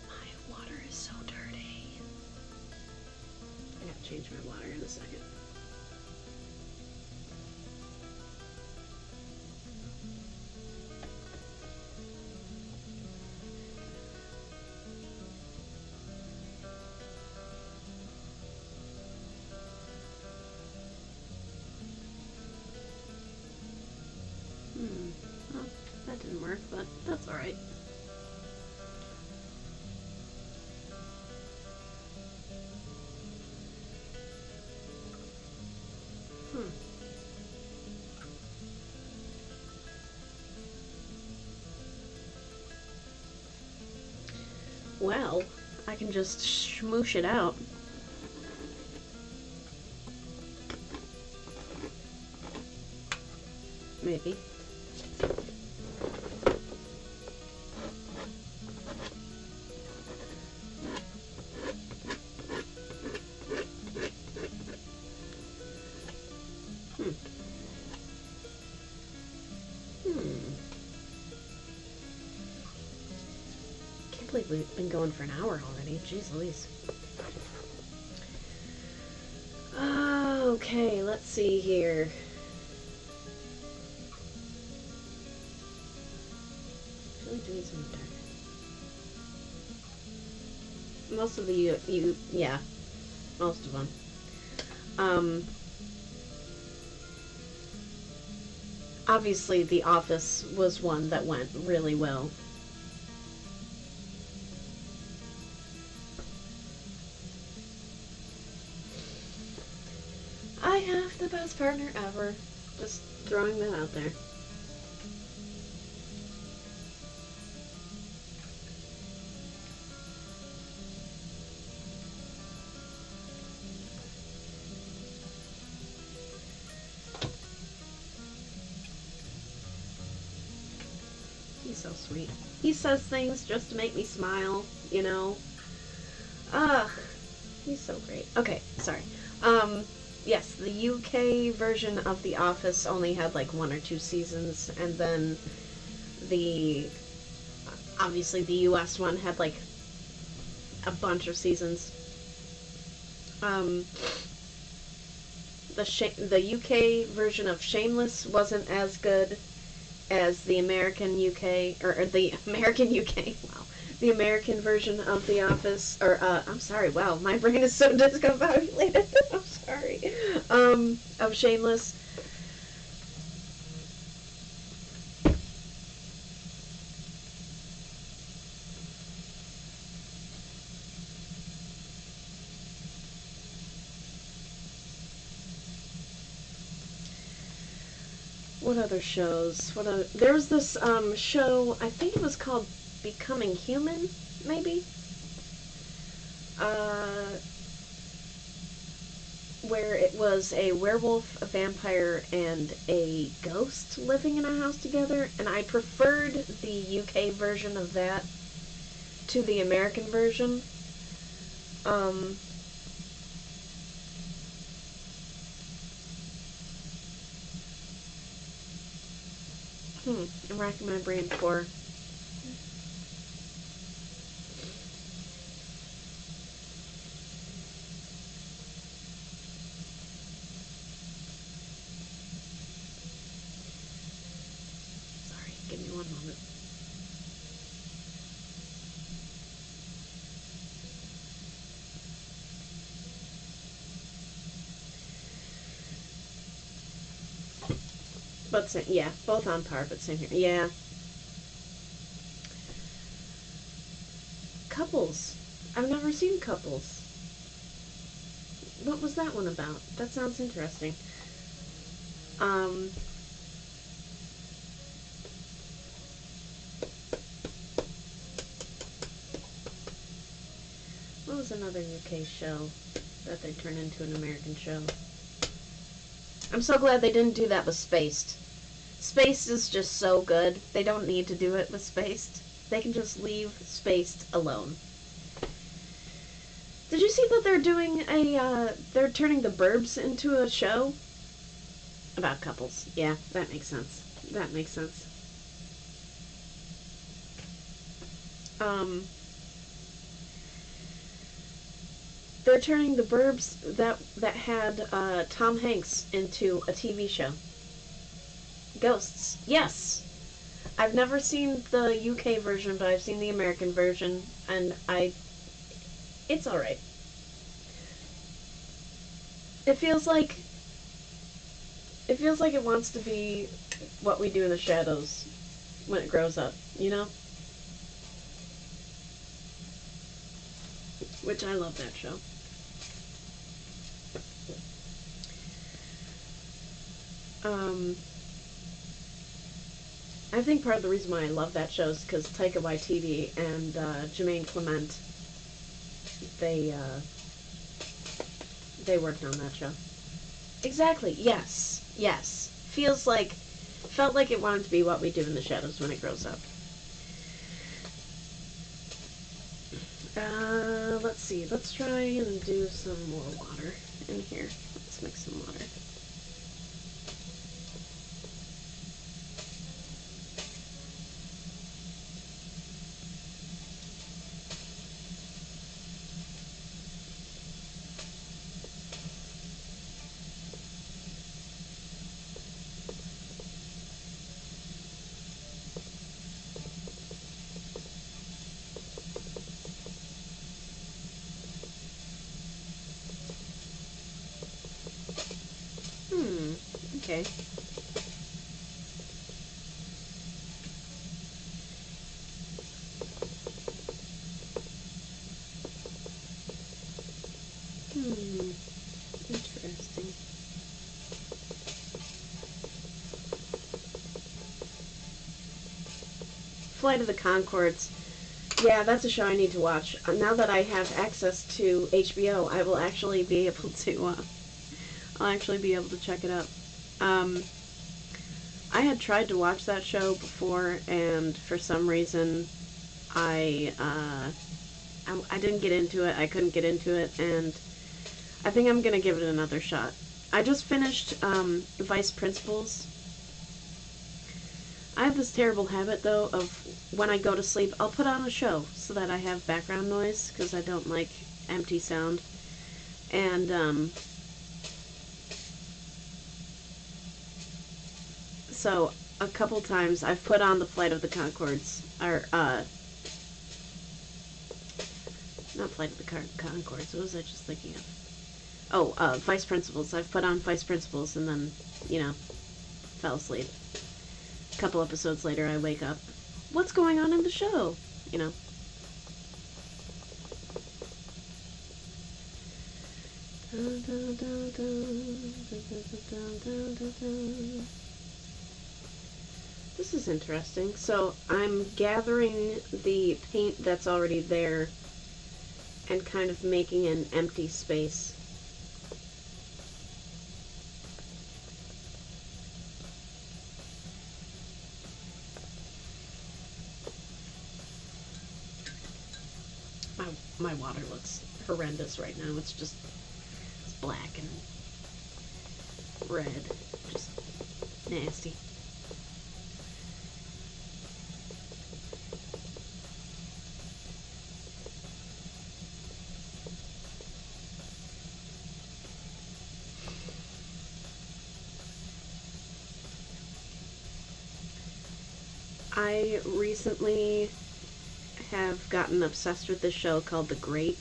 My water is so dirty. I gotta change my water in a second. Well, that didn't work, but that's alright. Well, I can just smoosh it out. Maybe. Can't believe we've been going for an hour already. Jeez Louise. Okay, let's see here. Really doing some dark. Most of the yeah, most of them. Obviously, The Office was one that went really well. I have the best partner ever. Just throwing that out there. He's so sweet. He says things just to make me smile, you know? He's so great. Okay, sorry. Yes, the UK version of The Office only had like 1 or 2 seasons, and then obviously the US one had like a bunch of seasons. The UK version of Shameless wasn't as good as the American UK, or the American UK, wow, the American version of The Office, or, I'm sorry, wow, my brain is so discombobulated, I'm sorry, of Shameless. What other shows? There was this show, I think it was called Becoming Human, maybe? Where it was a werewolf, a vampire, and a ghost living in a house together, and I preferred the UK version of that to the American version. Um, I'm racking my brain for. Sorry, give me one moment. But yeah, both on par, but same here. Yeah. Couples. I've never seen Couples. What was that one about? That sounds interesting. Um, what was another UK show that they turned into an American show? I'm so glad they didn't do that with Spaced. Spaced is just so good. They don't need to do it with Spaced. They can just leave Spaced alone. Did you see that they're doing they're turning the Burbs into a show? About couples. Yeah, that makes sense. That makes sense. Um, they're turning the Burbs that had Tom Hanks into a TV show. Ghosts. Yes. I've never seen the UK version, but I've seen the American version, and it's all right. It feels like it wants to be what we do in the shadows when it grows up, you know? Which I love that show. I think part of the reason why I love that show is because Taika Waititi and Jermaine Clement, they worked on that show. Exactly. Yes. Yes. Felt like it wanted to be what we do in the shadows when it grows up. Let's see. Let's try and do some more water in here. Let's mix some water. Okay. Interesting. Flight of the Conchords. Yeah, that's a show I need to watch. Now that I have access to HBO, I will actually be able to, I'll actually be able to check it out. I had tried to watch that show before, and for some reason, I didn't get into it. I couldn't get into it, and I think I'm gonna give it another shot. I just finished Vice Principals. I have this terrible habit, though, of when I go to sleep, I'll put on a show so that I have background noise, because I don't like empty sound. And, so a couple times I've put on the Flight of the Conchords, or, not Flight of the Conchords, what was I just thinking of? Oh, Vice Principals. I've put on Vice Principals and then, fell asleep. A couple episodes later, I wake up. What's going on in the show? This is interesting. So I'm gathering the paint that's already there and kind of making an empty space. My water looks horrendous right now. It's black and red. Just nasty. I recently have gotten obsessed with this show called The Great.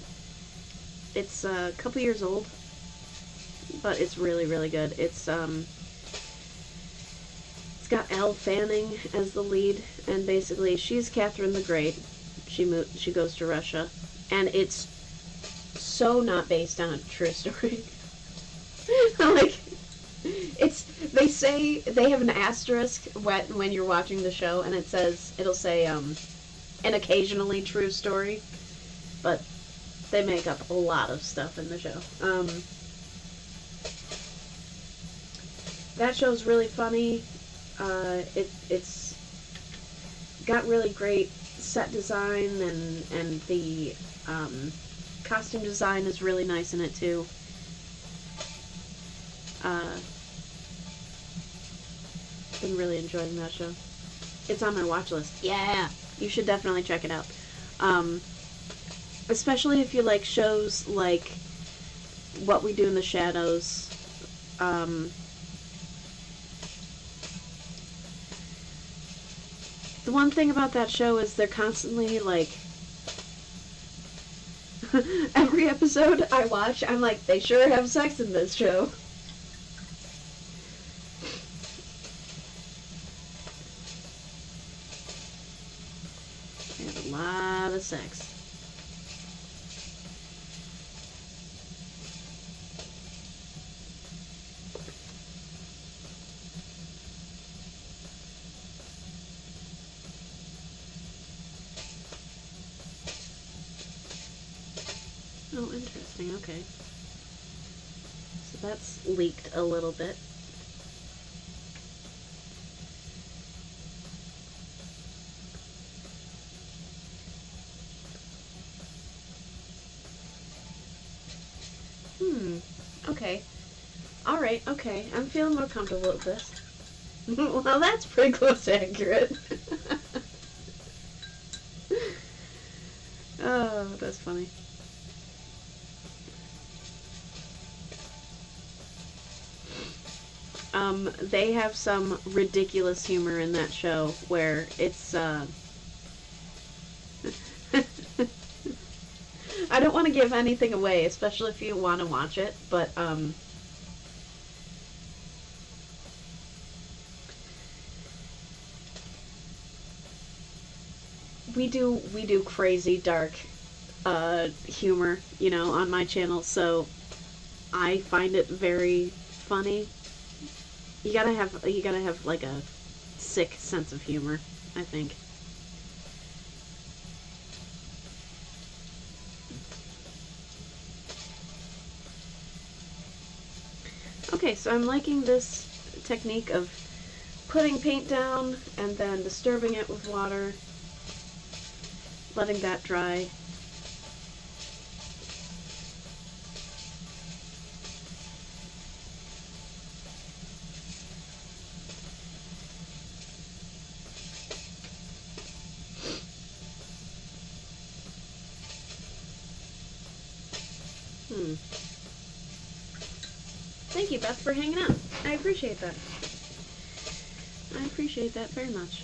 It's a couple years old, but it's really, really good. It's got Elle Fanning as the lead, and basically she's Catherine the Great. She goes to Russia, and it's so not based on a true story. Like, they say, they have an asterisk when you're watching the show, and it'll say, an occasionally true story, but they make up a lot of stuff in the show. That show's really funny. It's got really great set design, and the costume design is really nice in it too. Been really enjoying that show. It's on my watch list. Yeah, you should definitely check it out. Especially if you like shows like What We Do in the Shadows. The one thing about that show is they're constantly like, every episode I watch, I'm like, they sure have sex in this show. They have a lot of sex. Oh, interesting. Okay. So that's leaked a little bit. Okay. Alright, okay. I'm feeling more comfortable with this. Well, that's pretty close to accurate. Oh, that's funny. They have some ridiculous humor in that show where it's, I don't want to give anything away, especially if you want to watch it, but, we do crazy dark, humor, you know, on my channel, so I find it very funny. You gotta have like a sick sense of humor, I think. Okay, so I'm liking this technique of putting paint down and then disturbing it with water, letting that dry. Thank you, Beth, for hanging out. I appreciate that. I appreciate that very much.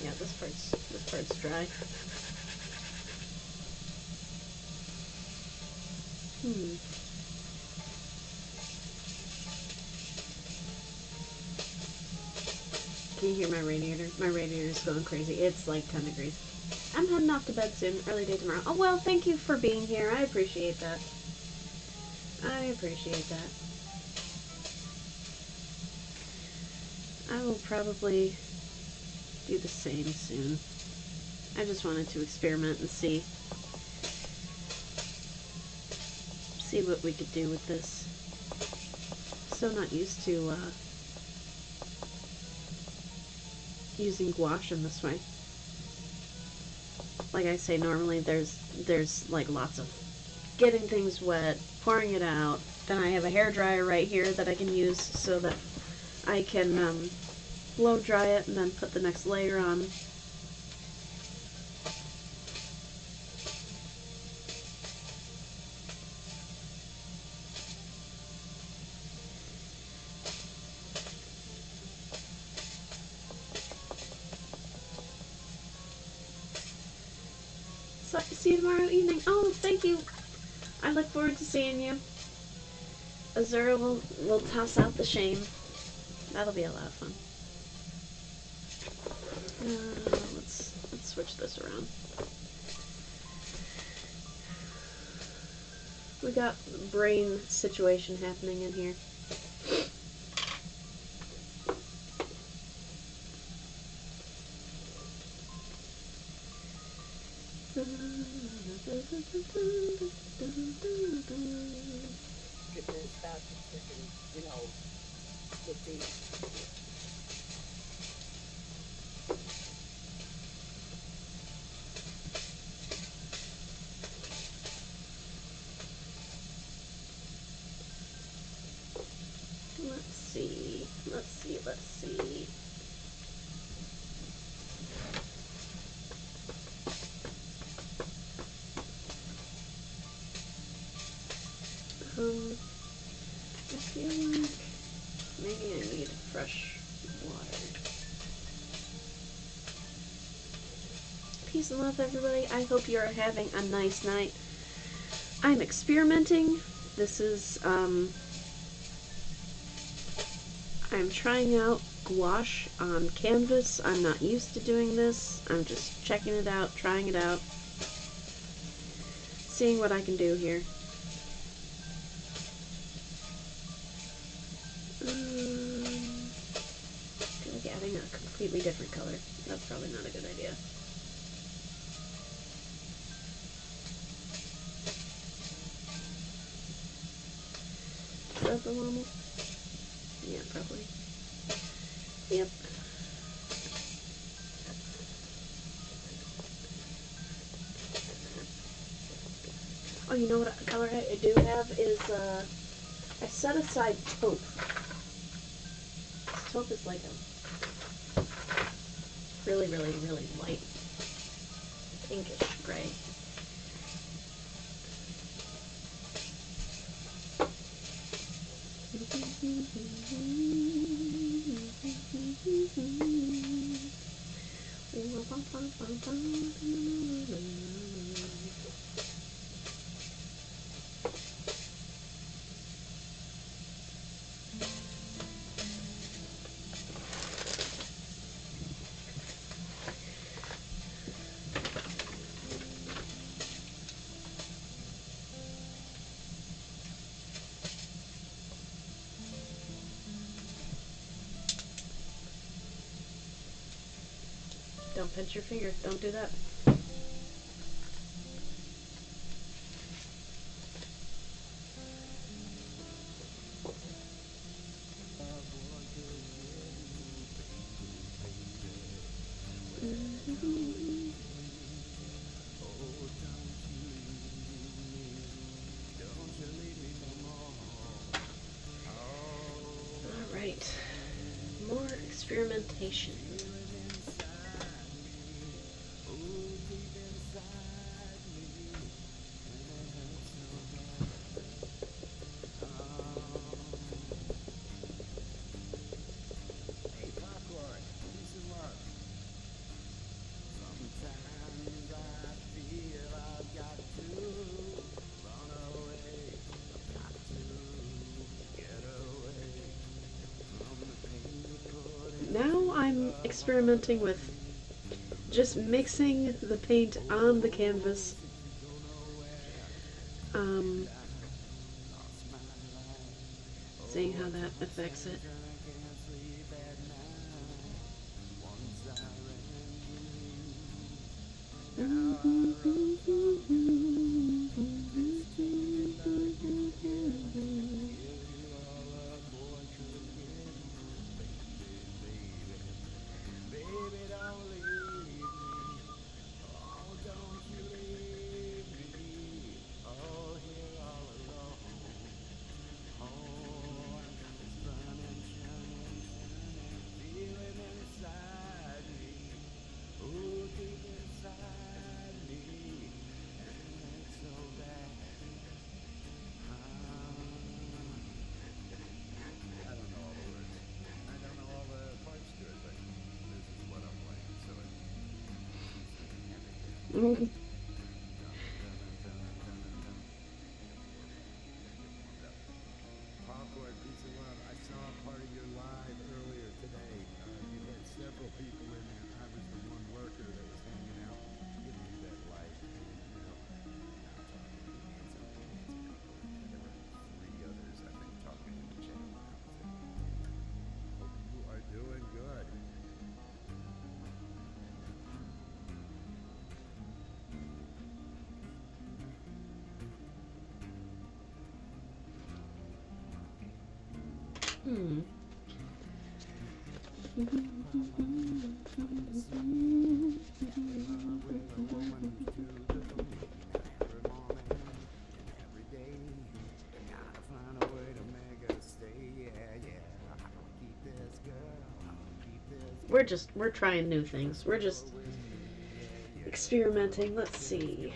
Yeah, this part's dry. Can you hear my radiator? My radiator's going crazy. It's like 10 degrees. I'm heading off to bed soon. Early day tomorrow. Oh, well, thank you for being here. I appreciate that. I appreciate that. I will probably do the same soon. I just wanted to experiment and see what we could do with this. So not used to using gouache in this way. Like I say, normally there's like lots of getting things wet, pouring it out. Then I have a hairdryer right here that I can use so that I can blow dry it and then put the next layer on. So, see you tomorrow evening. Oh, thank you. I look forward to seeing you. Azura will toss out the shame. That'll be a lot of fun. Let's switch this around. We got brain situation happening in here. Let's see. I feel like maybe I need fresh water. Peace and love, everybody. I hope you're having a nice night. I'm experimenting. This is, I'm trying out gouache on canvas. I'm not used to doing this. I'm just checking it out, trying it out, seeing what I can do here. I feel like adding a completely different color. That's probably not a good idea. Is that the normal? Yeah, probably. Yep. Oh, you know what color I do have is, I set aside taupe. This taupe is like a really, really, really light pinkish gray. Don't pinch your finger. Don't do that. All right. More experimentation. Now I'm experimenting with just mixing the paint on the canvas. Seeing how that affects it. Popcorn, peace and love. I saw part of your live earlier today. You had several people in there. I was the one lurker that was hanging out, giving you that light. And, you know, not talking to handsome people. There were three others, I think, talking in the chat. Hope you are doing good. We're trying new things. We're just experimenting. Let's see.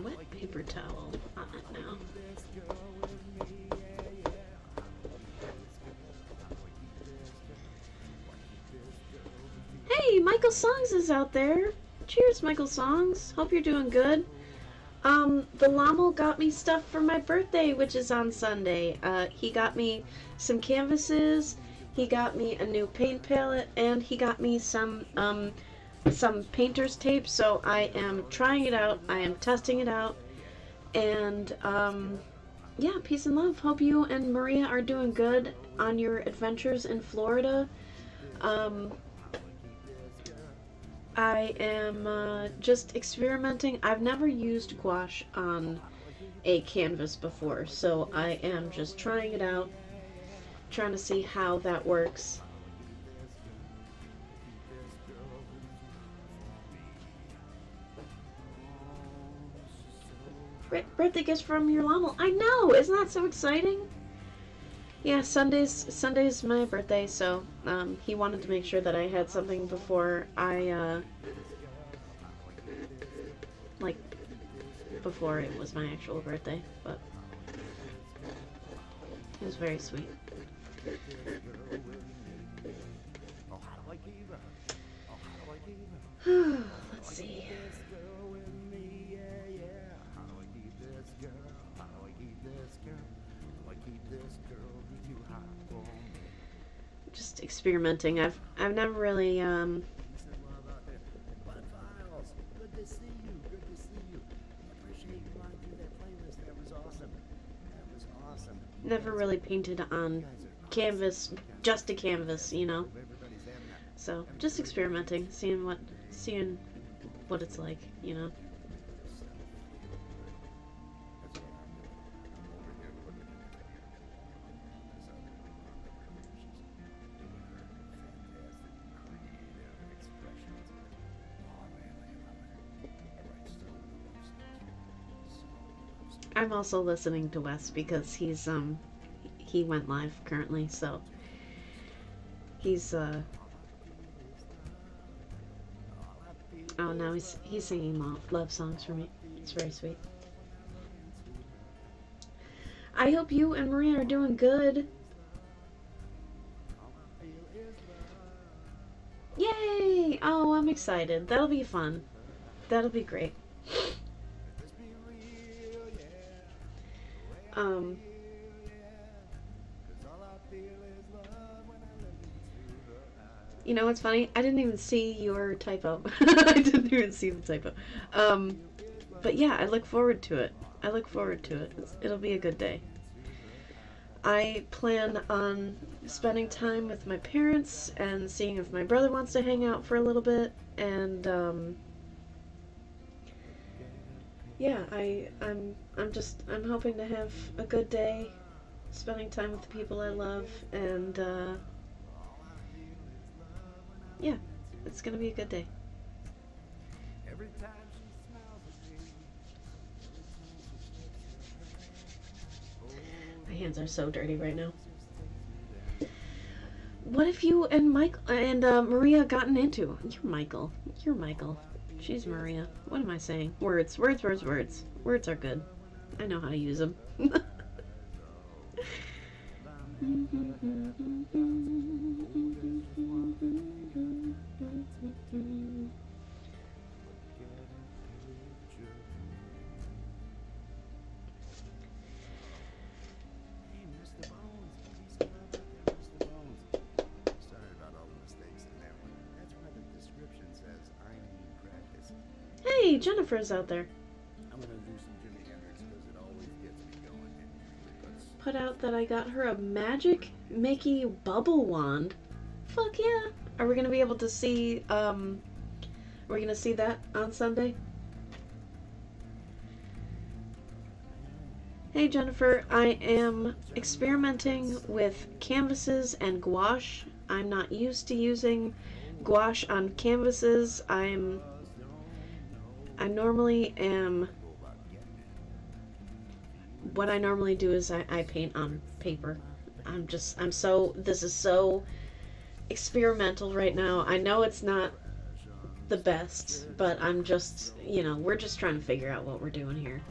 Wet paper towel on it now. Hey, Michael Songs is out there. Cheers, Michael Songs. Hope you're doing good. The Lommel got me stuff for my birthday, which is on Sunday. He got me some canvases, he got me a new paint palette, and he got me some painter's tape, so I am trying it out, I am testing it out, and, yeah, peace and love. Hope you and Maria are doing good on your adventures in Florida. I am just experimenting. I've never used gouache on a canvas before, so I am just trying it out, trying to see how that works. Birthday gifts from your Lommel. I know! Isn't that so exciting? Yeah, Sunday's my birthday, so he wanted to make sure that I had something before I like before it was my actual birthday, but it was very sweet. Let's see. Just experimenting. I've never really Good to see you. Good to see you. I appreciate you wanting to do that playlist. That was awesome. That was awesome. never really painted on canvas, just a canvas, you know. So just experimenting, seeing what it's like, you know. I'm also listening to Wes because he went live currently, so He's oh, now he's singing love songs for me. It's very sweet. I hope you and Maria are doing good. Yay! Oh, I'm excited. That'll be fun. That'll be great. Um, you know what's funny? I didn't even see your typo. I didn't even see the typo. But yeah, I look forward to it. I look forward to it. It'll be a good day. I plan on spending time with my parents and seeing if my brother wants to hang out for a little bit. And yeah, I'm hoping to have a good day, spending time with the people I love, and yeah, it's gonna be a good day. My hands are so dirty right now. What have you and Mike and Maria gotten into? You're Michael. You're Michael. She's Maria. What am I saying? Words. Words, words, words. Words are good. I know how to use them. Hey, Jennifer's out there. I'm gonna do some Jimi Hendrix because it always gets me going and usually puts. Put out that I got her a magic Mickey bubble wand. Fuck yeah! Are we gonna be able to see? We're gonna see that on Sunday. Hey Jennifer, I am experimenting with canvases and gouache. I'm not used to using gouache on canvases. I normally am. What I normally do is I paint on paper. This is so experimental right now. I know it's not the best, but I'm just, we're just trying to figure out what we're doing here.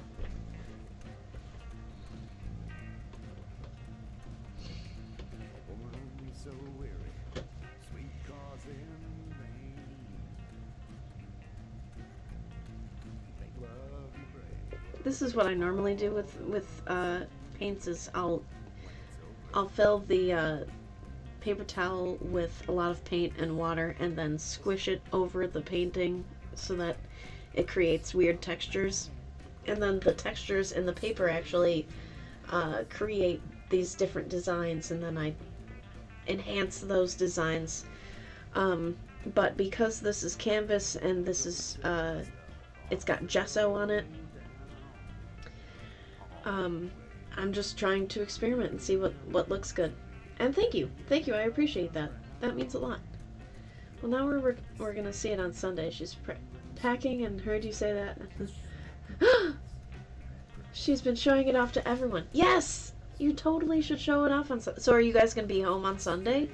This is what I normally do with paints. Is I'll fill the paper towel with a lot of paint and water, and then squish it over the painting so that it creates weird textures. And then the textures in the paper actually create these different designs, and then I enhance those designs. But because this is canvas and this is it's got gesso on it, I'm just trying to experiment and see what looks good. And thank you, I appreciate that. That means a lot. Well, now we're gonna see it on Sunday. She's packing and heard you say that. She's been showing it off to everyone. Yes, you totally should show it off on Sunday. So are you guys gonna be home on Sunday?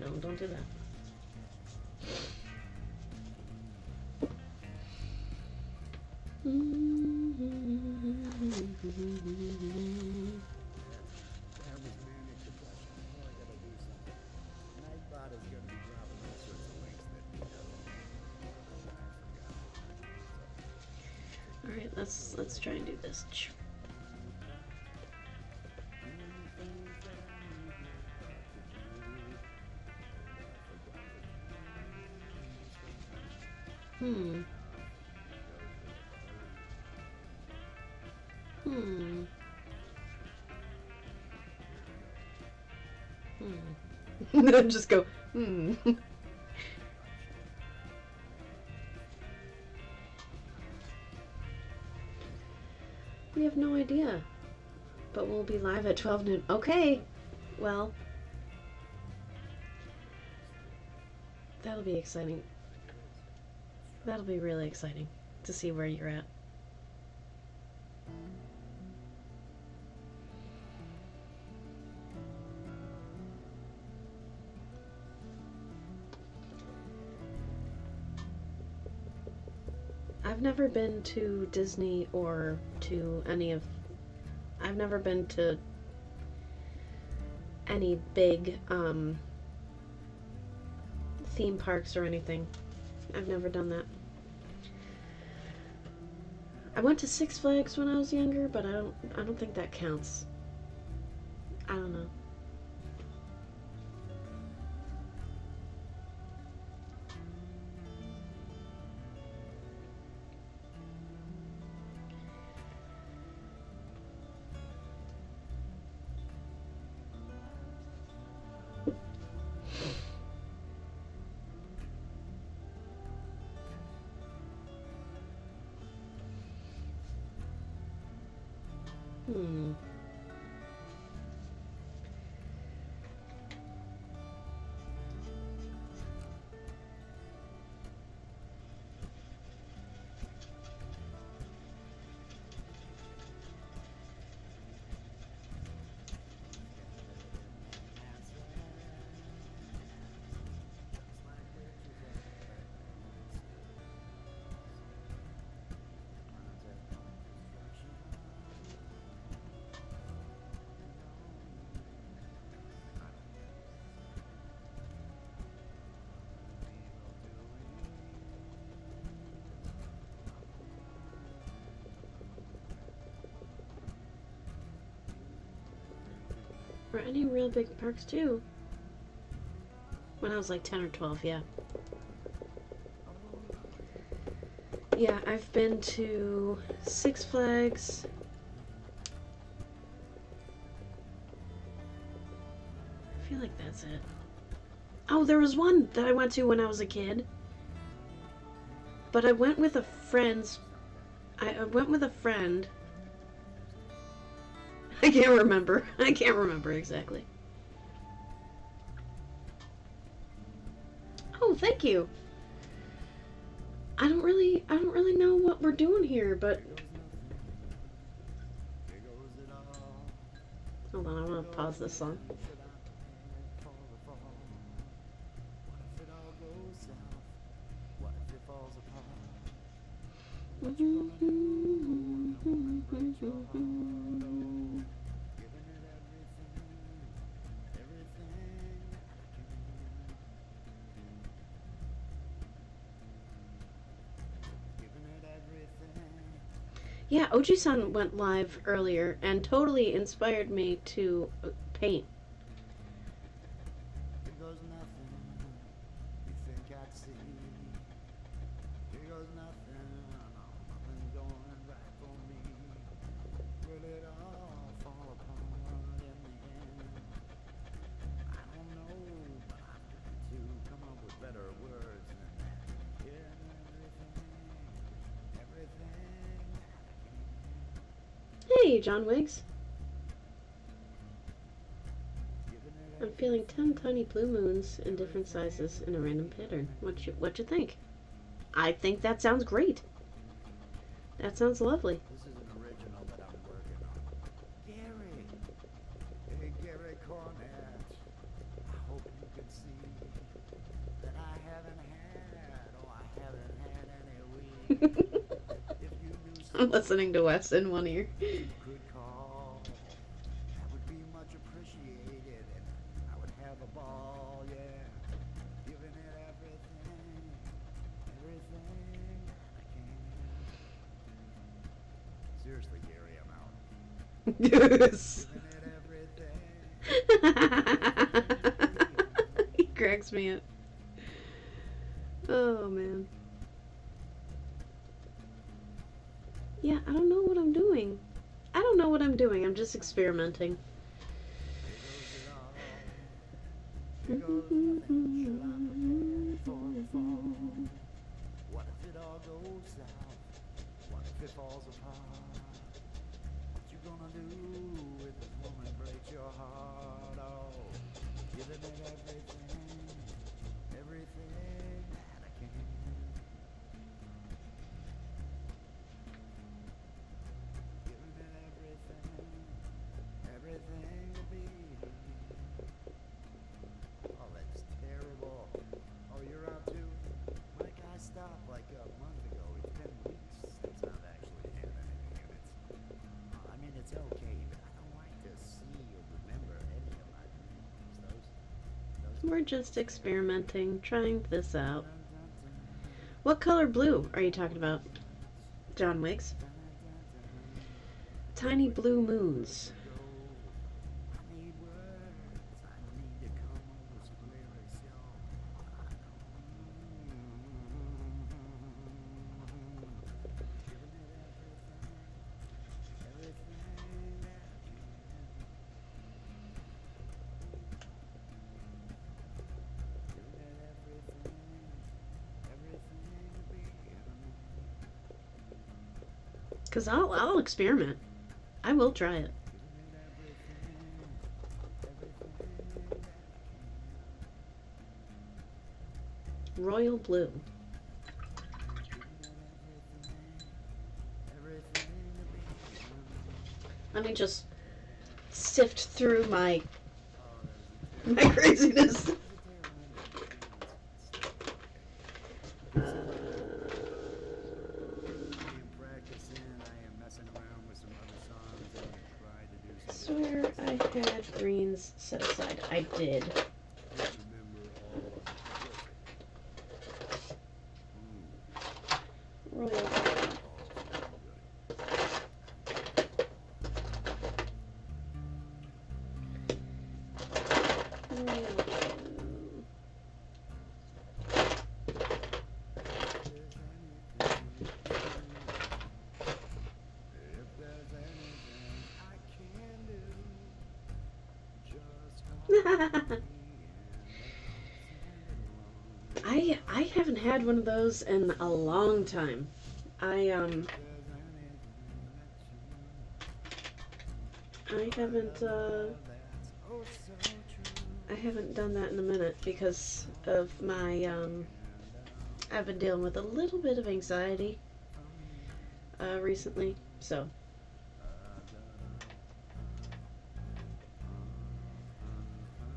No, don't do that. All right, let's try and do this. Hmm. Just go, We have no idea. But we'll be live at 12 noon. Okay. Well, that'll be exciting. That'll be really exciting to see where you're at. I've never been to Disney or to any of... I've never been to any big theme parks or anything. I've never done that. I went to Six Flags when I was younger, but I don't think that counts. I don't know. Hmm. Or any real big parks too. When I was like 10 or 12, yeah. Yeah, I've been to Six Flags. I feel like that's it. Oh, there was one that I went to when I was a kid. But I went with a friend's... I went with a friend. I can't remember. I can't remember exactly. Oh, thank you. I don't really know what we're doing here, but hold on, I want to pause this song. Yeah, Oji-san went live earlier and totally inspired me to paint. Hey, John Wiggs. I'm feeling 10 tiny blue moons in different sizes in a random pattern. What you think? I think that sounds great. That sounds lovely. This is an original that I'm working on. Gary! Hey, Gary Cornett. I hope you can see that I haven't had any weed. I'm listening to Wes in one ear. You could call. That would be much appreciated, and I would have a ball, yeah. Giving it everything I can. Seriously, Gary, I'm out. Yes. Giving it everything. He cracks me up. Oh man. Yeah, I don't know what I'm doing. I don't know what I'm doing. I'm just experimenting. What if it all goes south? What if it falls apart? Would you gonna do with this woman breaks your heart? Oh, giving it everything that I can. Giving it everything to be. Oh, that's terrible. Oh, you're out too? Mike, I stopped like a month ago. It's been weeks since I've actually had anything in it. I mean, it's okay, but I don't like to see or remember any of my dreams. Those We're just experimenting, trying this out. What color blue are you talking about, John Wicks? Tiny blue moons. I need words. I need to come up with some lyrics, y'all. Giving it everything that I can. Giving it everything to be. Cause I'll experiment. I will try it. Giving it everything that I can. Royal blue. Let me just sift through my craziness. I swear I had greens set aside. I did. Royal blue. I haven't had one of those in a long time. I haven't done that in a minute because of my I've been dealing with a little bit of anxiety recently, so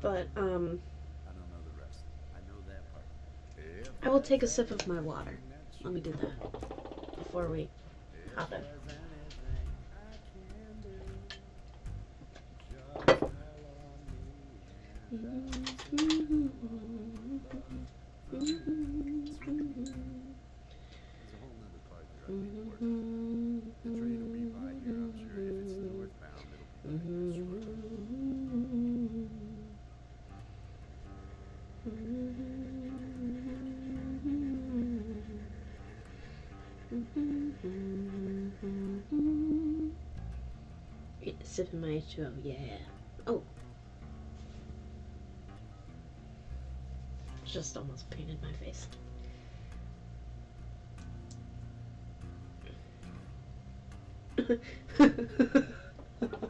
but I don't know the rest. I know that part. I will take a sip of my water. Let me do that before we hop in. There's a whole nother part there I need to work on. The train will be by here, I'm sure. If it's northbound, it'll be by here shortly. Sipping my H2O, yeah. Oh. Just almost painted my face.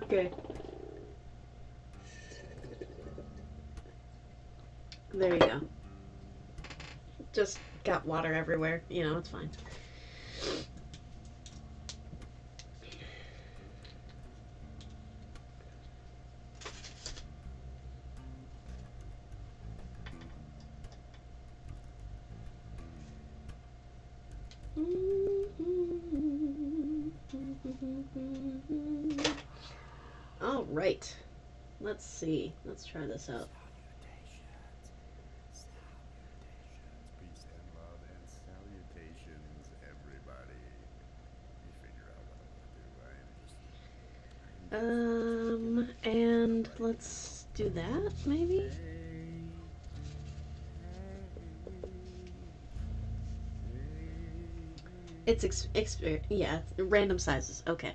Okay. There you go. Just got water everywhere. You know, it's fine. All right. Let's see. Let's try this out. Peace and love and salutations, everybody. You figure out what I want to do. And let's do that, maybe? It's yeah, random sizes. Okay.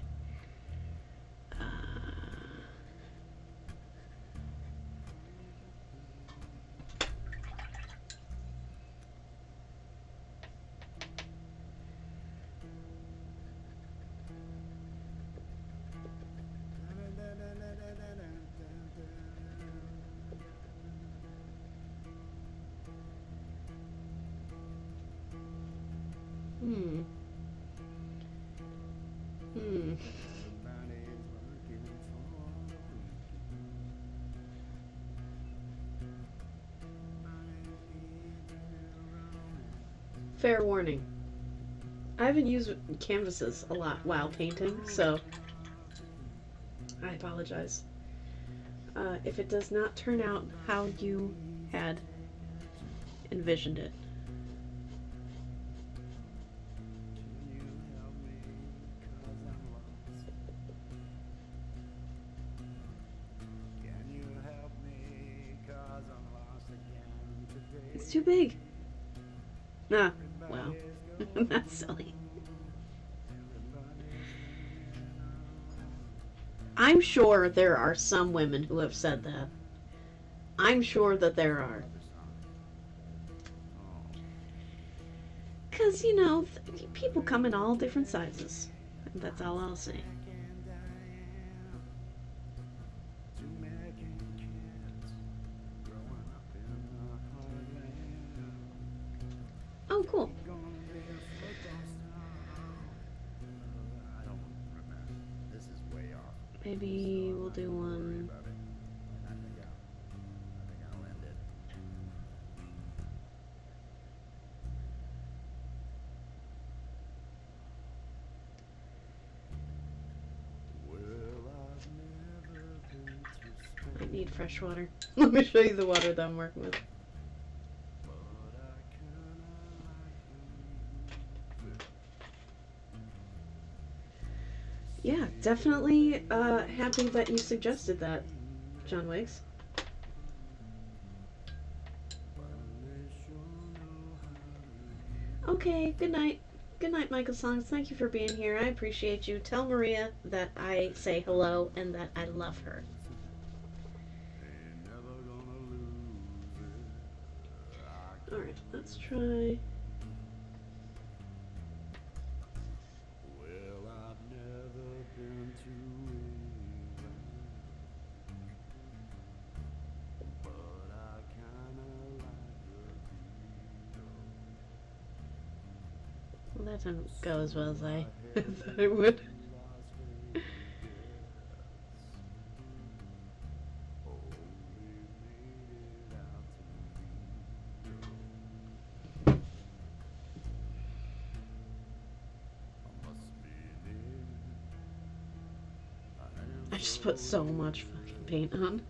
Fair warning. I haven't used canvases a lot while painting, so I apologize. If it does not turn out how you had envisioned it. It's too big. Ah, wow. That's silly. I'm sure there are some women who have said that. I'm sure that there are. Because, you know, people come in all different sizes. That's all I'll say. Oh, cool. Maybe we'll do one. I need fresh water. Let me show you the water that I'm working with. Yeah, definitely happy that you suggested that, John Wiggs. Okay, good night. Good night, Michael Songs. Thank you for being here. I appreciate you. Tell Maria that I say hello and that I love her. Alright, let's try. Well, that didn't go as well as I thought it would. I just put so much fucking paint on.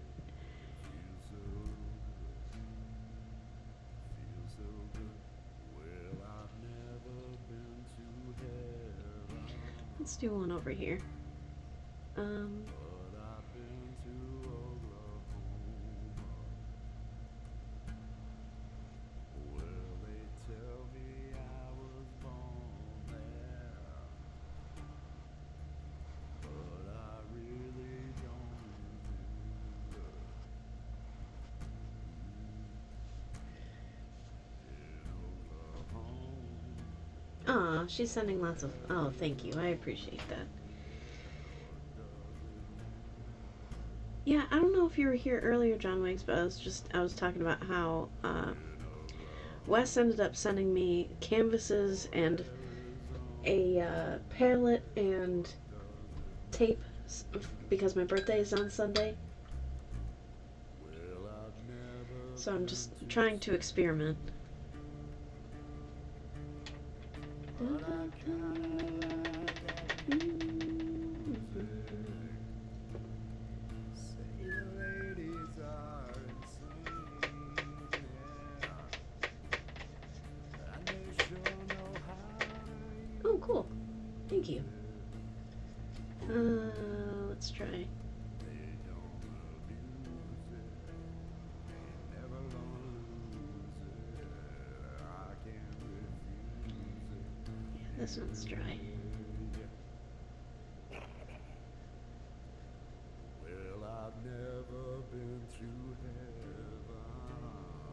Let's do one over here. Aw, she's sending lots of... Oh, thank you. I appreciate that. Yeah, I don't know if you were here earlier, John Wiggs, but I was talking about how Wes ended up sending me canvases and a palette and tape because my birthday is on Sunday. So I'm just trying to experiment. Oh, cool. Thank you. Let's try. This one's dry.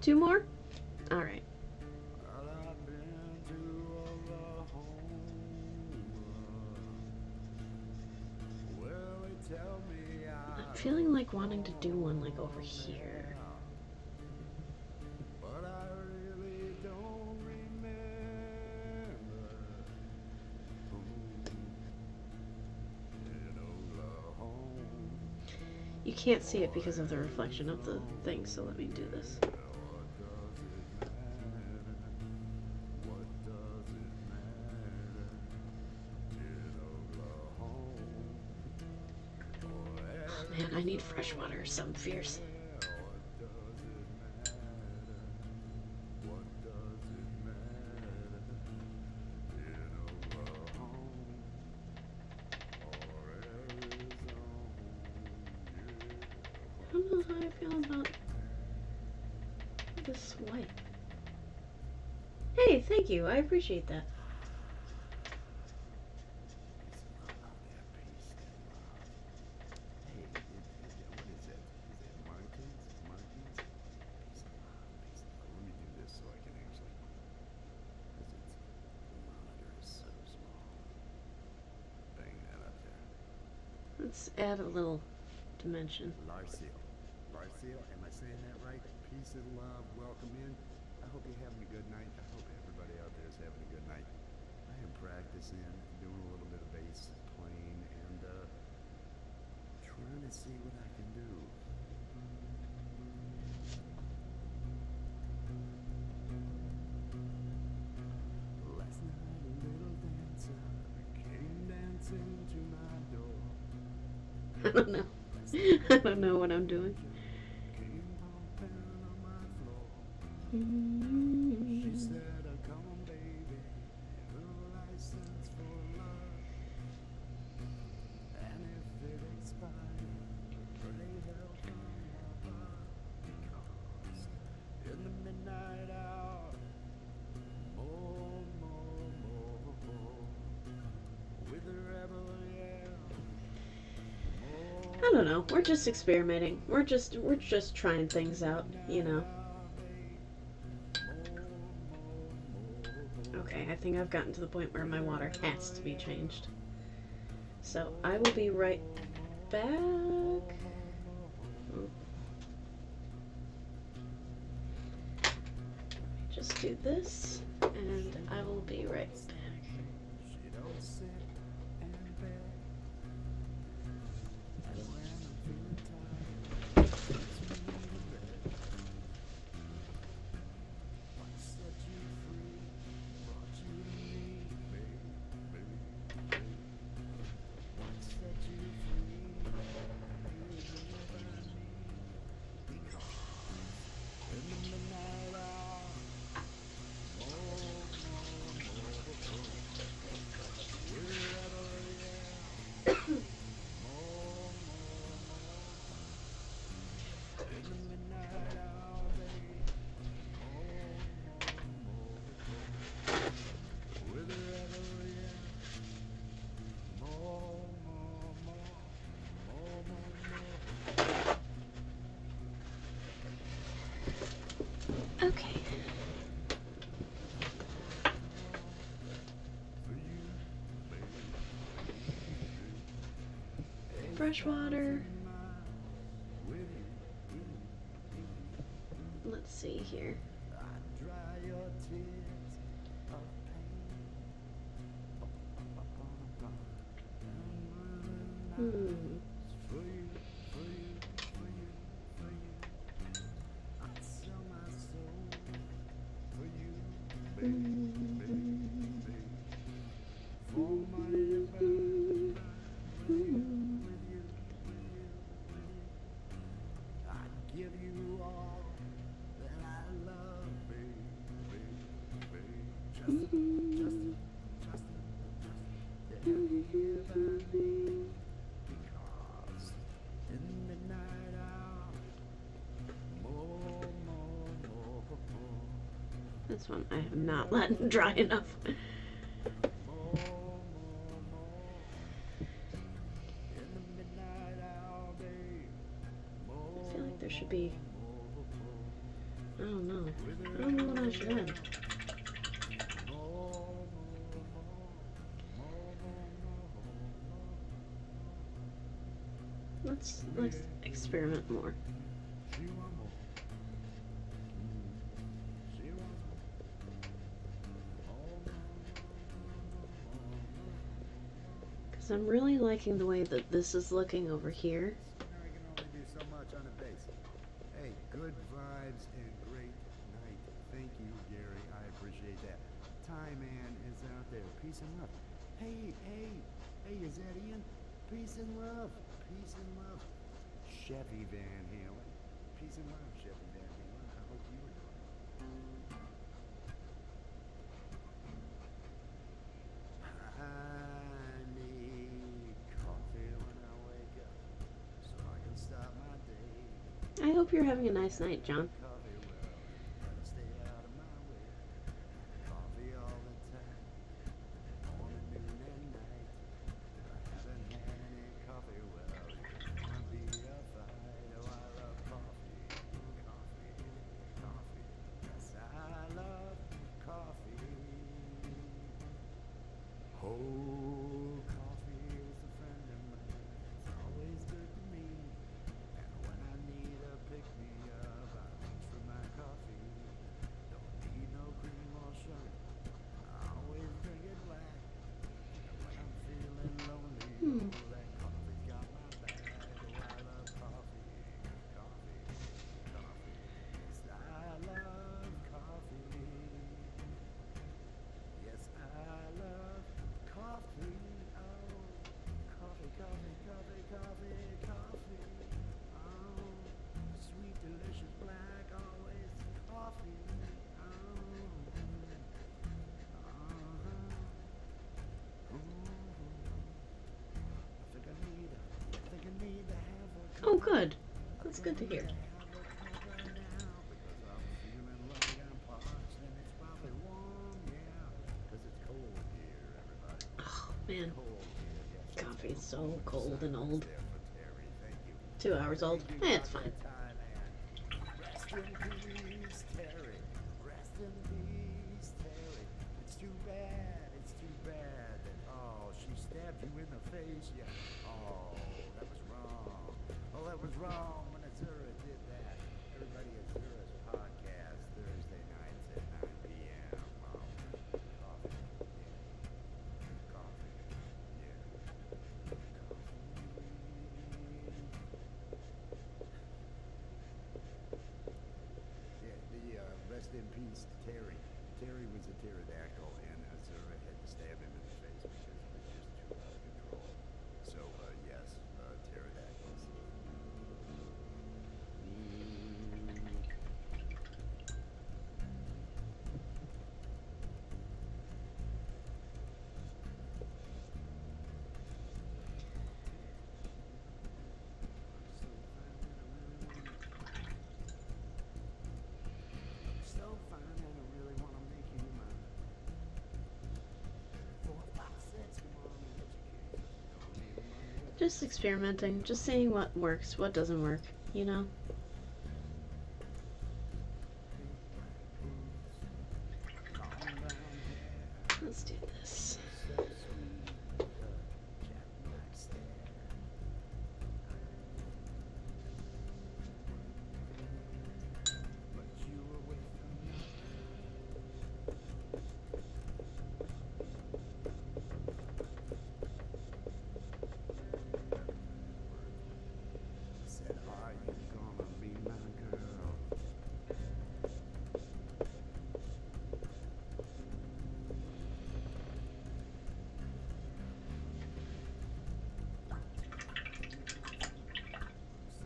Two more? Alright. I'm feeling like wanting to do one like over here. You can't see it because of the reflection of the thing, so let me do this. I need fresh water, so I'm fierce. I don't know how I feel about this white. Hey, thank you. I appreciate that. Let's add a little dimension. Larcio. Larcio, am I saying that right? Peace and love, welcome in. I hope you're having a good night. I hope everybody out there is having a good night. I am practicing, doing a little bit of bass playing, and trying to see what I can do. Last night a little dancer came dancing to my door. I don't know. I don't know what I'm doing. She said, come on, baby, no license for love. And if it expired, pray help from above. Because in the midnight hour, more, with a rebel yell. I don't know. We're just experimenting. We're just trying things out, you know. Okay, I think I've gotten to the point where my water has to be changed. So I will be right back. Just do this, and I will be right back. Okay. Fresh water. Let's see here. This one I have not let dry enough. I feel like there should be, I don't know what I should add. Let's experiment more. Because I'm really liking the way that this is looking over here. I can only do so much on a bass. Hey, good vibes and great night. Thank you, Gary. I appreciate that. Ty, man, is out there. Peace and love. Hey, is that Ian? Peace and love. Peace and love. Chevy Van Halen. Peace and love, Chevy Van Halen. I hope you are doing well. I need coffee when I wake up so I can start my day. I hope you're having a nice night, John. Coffee, well, gotta stay out of my way. Coffee all the time, morning, noon, and night. If I haven't had any coffee, well, it's gonna be a fight. Oh, I love coffee, coffee, coffee. Yes, I love coffee. Oh, coffee is a friend of mine. It's always good to me. And when I need a pick-me-up, I reach for my coffee. Don't need no cream or sugar. I always drink it black. And when I'm feeling lonely, oh, that coffee's got my back. Oh, I love coffee, coffee, coffee. Yes, I love coffee. Yes, I love coffee. Oh, coffee, coffee, coffee, coffee, coffee. Oh, sweet, delicious, black, always coffee. Oh, I think I need to have a cup. Oh, good. That's good to hear. Have a cup right now because I'm feeling like I'm parched and it's probably warm, yeah, because it's cold here, everybody. Oh, man. Cold here, yes. Coffee is so cold and old. There for Terry, thank you. 2 hours old. It's fine. Rest in peace, Terry. Rest in peace, Terry. It's too bad. It's too bad that she stabbed you in the face. Yeah. Oh, that was wrong. Oh, that was wrong when Azura did that. Everybody, Azura's podcast Thursday nights at 9 p.m. Coffee. Yeah. Coffee. Yeah. Yeah, rest in peace to Terry. Terry was a pterodactyl, and Azura had to stab him in the face because it was just too out of control. So, yes, pterodactyls. So fine, and I really want to make you mine. 4, 5, 6, come on, get your keys. Don't need money. Just experimenting. Just seeing what works, what doesn't work, you know? Long brown hair, Let's do this. so sweet, jet black stare. But you were with another. Said, are you gonna be my girl? So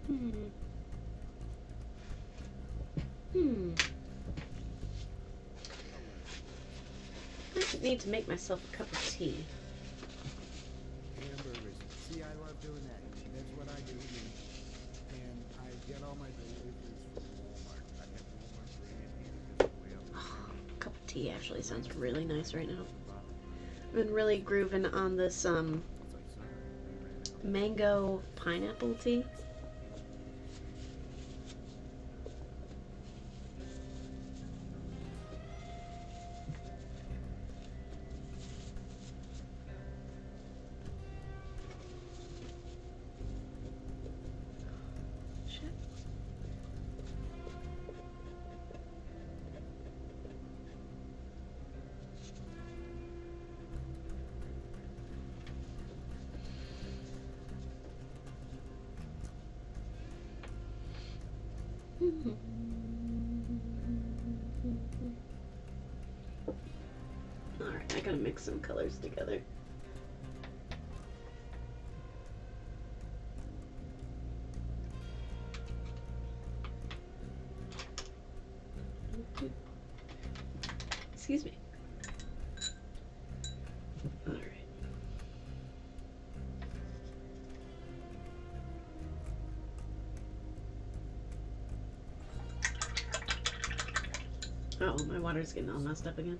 Hmm. Hmm. I need to make myself a cup of tea. hamburgers. See, I love doing that. That's what I do. And I get all my deliveries from Walmart. I have Walmart bring it in because it's way up A there. cup of tea actually sounds really nice right now. I've been really grooving on this It's like summer. mango pineapple tea. Shit. gonna mix some colors together. Excuse me. All right. Oh, my water's getting all messed up again.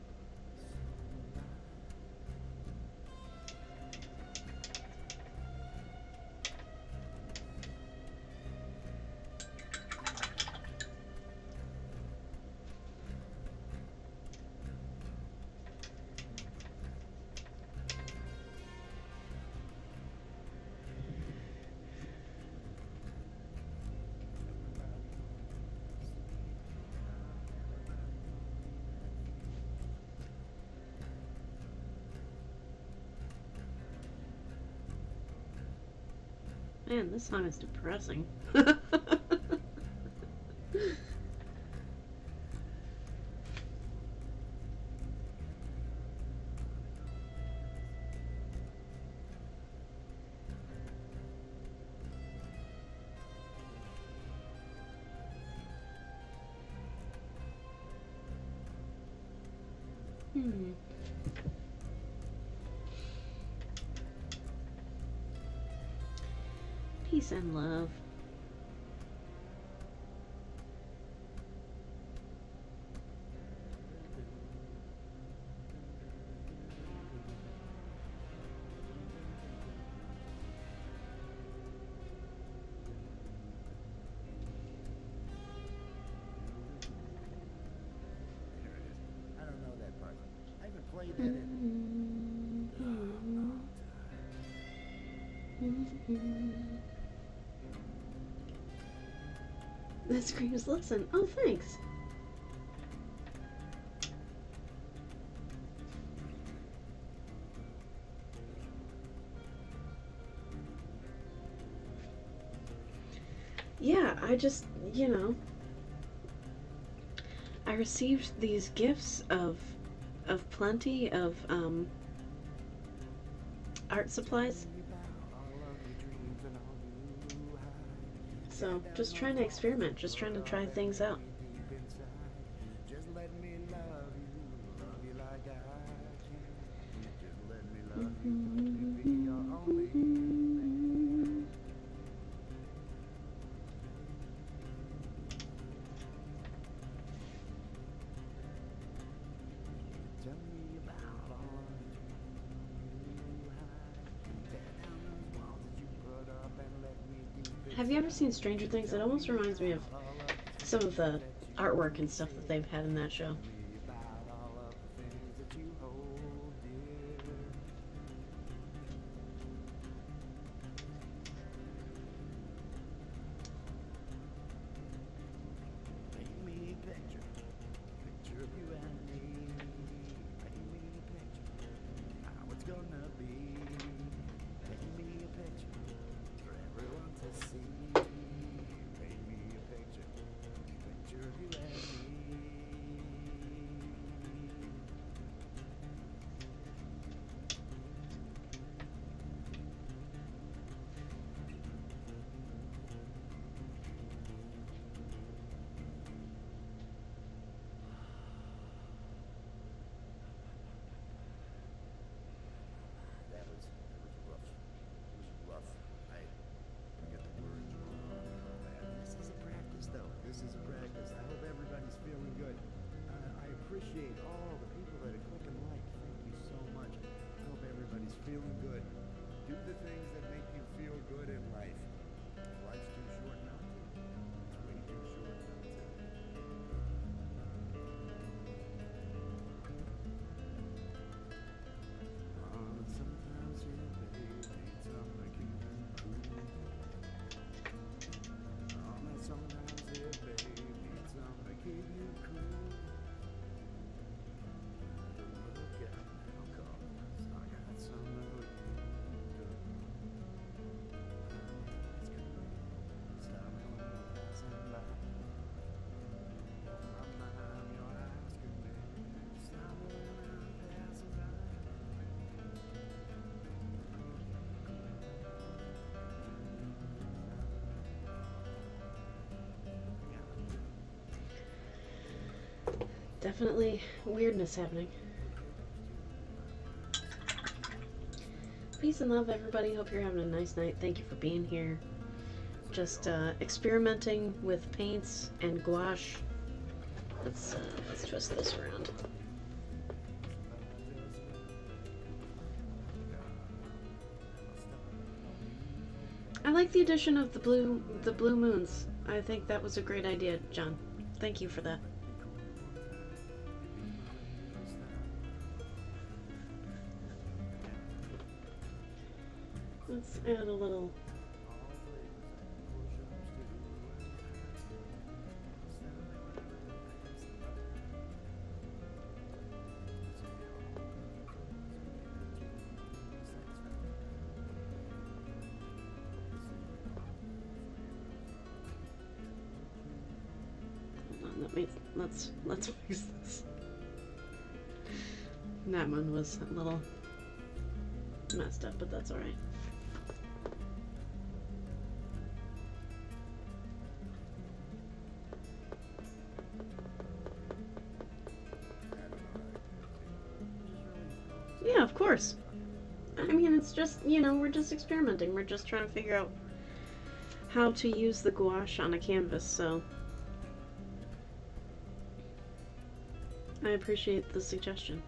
Man, this song is depressing. Peace and love. Played that in. That screams listen. Oh, thanks. Yeah, I just, I received these gifts of plenty of art supplies. So, just trying to experiment, just trying to try things out. Have you ever seen Stranger Things? It almost reminds me of some of the artwork and stuff that they've had in that show. Appreciate all the people that are clicking like. Thank you so much. I hope everybody's feeling good. Do the things that make you feel good in life. Life's too short not to. It's way too short not to. Sometimes you need something to keep you cool. Sometimes you need something to keep you cool. Stop. definitely weirdness happening. Peace and love, everybody. Hope you're having a nice night. Thank you for being here. Just experimenting with paints and gouache. Let's twist this around. I like the addition of the blue moons. I think that was a great idea, John. Thank you for that. Let's add a little. Let's fix this. That one was a little messed up, but that's all right. Yeah, of course. I mean, it's just, you know, we're just experimenting. We're just trying to figure out how to use the gouache on a canvas, so I appreciate the suggestion.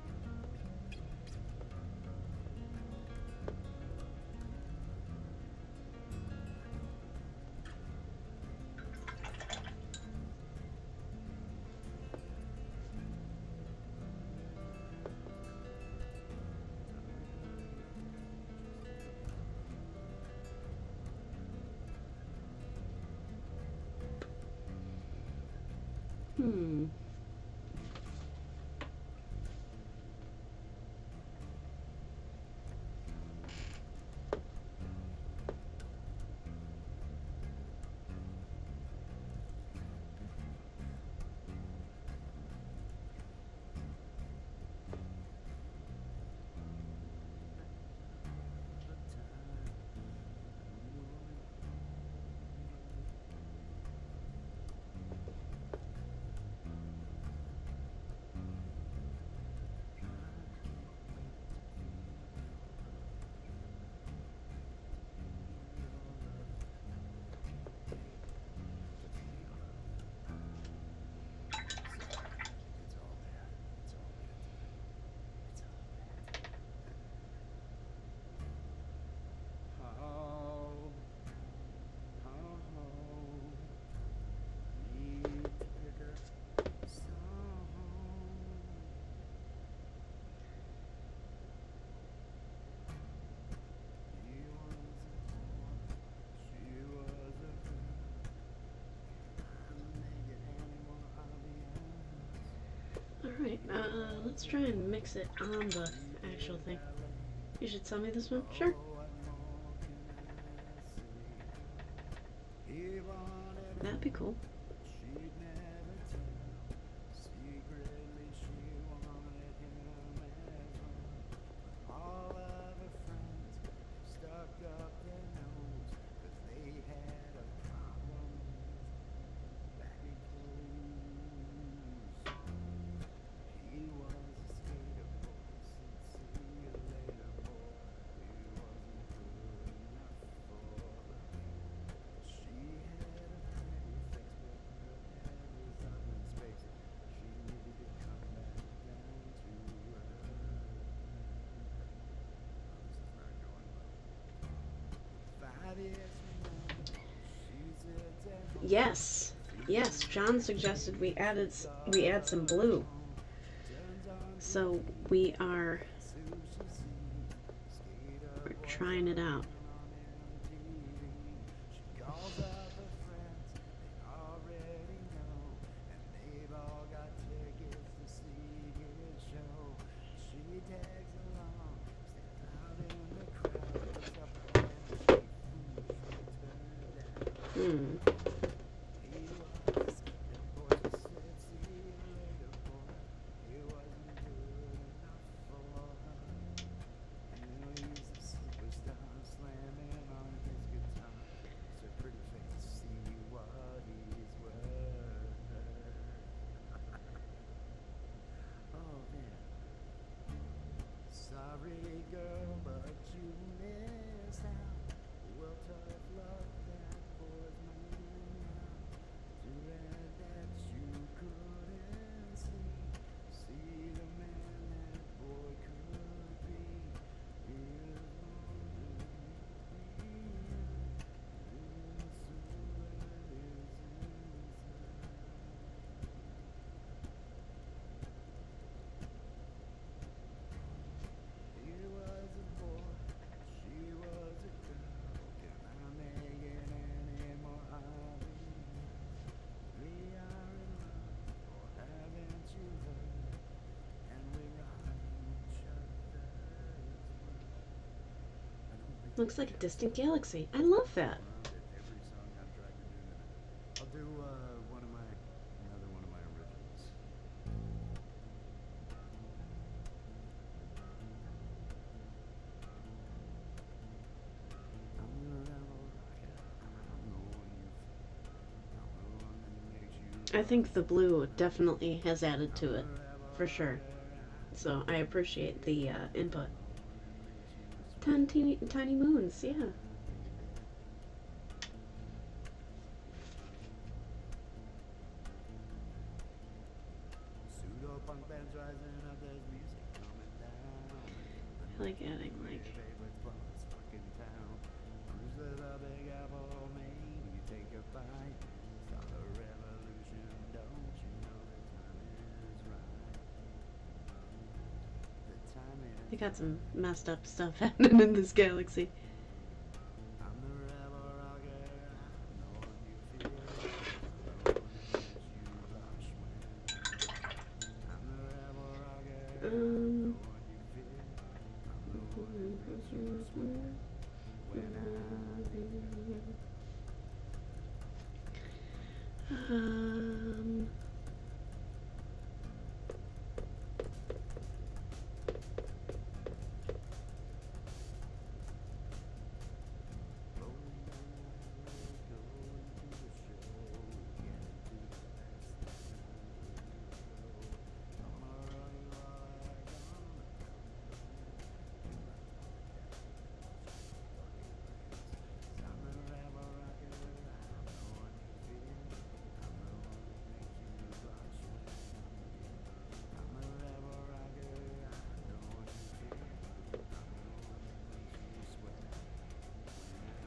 Alright, let's try and mix it on the actual thing. You should sell me this one? Sure. That'd be cool. Yes, yes. John suggested we add some blue. So we're trying it out. girl, but you missed out. Well, tough luck, that boy's moving out. Too bad that you couldn't see the man that boy could be. Here's he was a boy, she was a girl. Can I make it any more obvious? We are in love, or haven't you heard? And we rhyme each other's words. I don't think Looks you like a get distant galaxy. I love that. around it. Every song I've tried to do tonight. I'll do another one of my originals. I'm the rebel rocket. I'm the one you feel. I'm the one that makes you I think the rush. blue definitely has added I'm to the it, rebel for sure. rocket. So I appreciate the input. I'm the one that makes you sweat. Tiny, tiny moons, yeah. Pseudo punk bands rising up, there's music coming down. I like adding like Favorite spot, this fucking town. Cruise to the Big Apple, maybe take a bite. Start a revolution, don't you know the time is right? The time is they got some right. messed up stuff happening in this galaxy. I'm the rebel rocker, I'm the one you feel. I'm the one that makes you blush when I'm the rebel rocker, I'm the Um, one you feel. I'm the one that makes you sweat when I'm um, rolling down the highway, going to the show, getting to the best time of the road. Gonna run you all I gonna come you like that, fucking place. 'Cause I'm the rebel rocker, I'm the one you feel. I'm the one that makes you blush when I'm near. I'm the rebel rocker, I'm the one you feel. I'm the one that makes you sweat when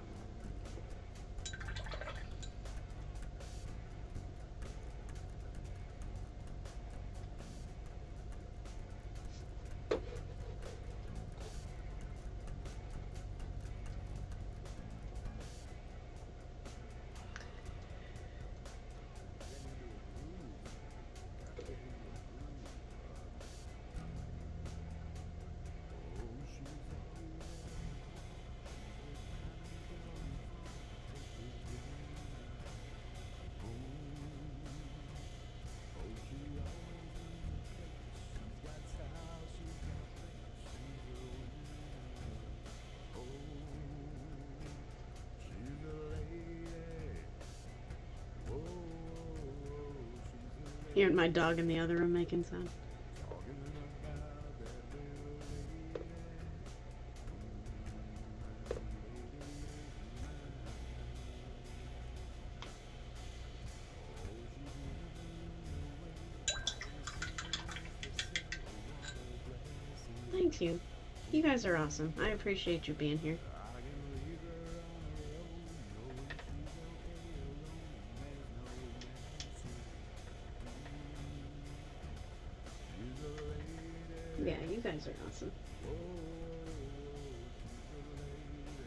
hearing my dog in the other room making sound. talking about that little lady. Thank you. You guys are awesome. I appreciate you being here. I can leave her on her own, knowing she's okay alone. There's no mercy. She's a lady. Yeah, you guys are awesome. Whoa, she's a lady.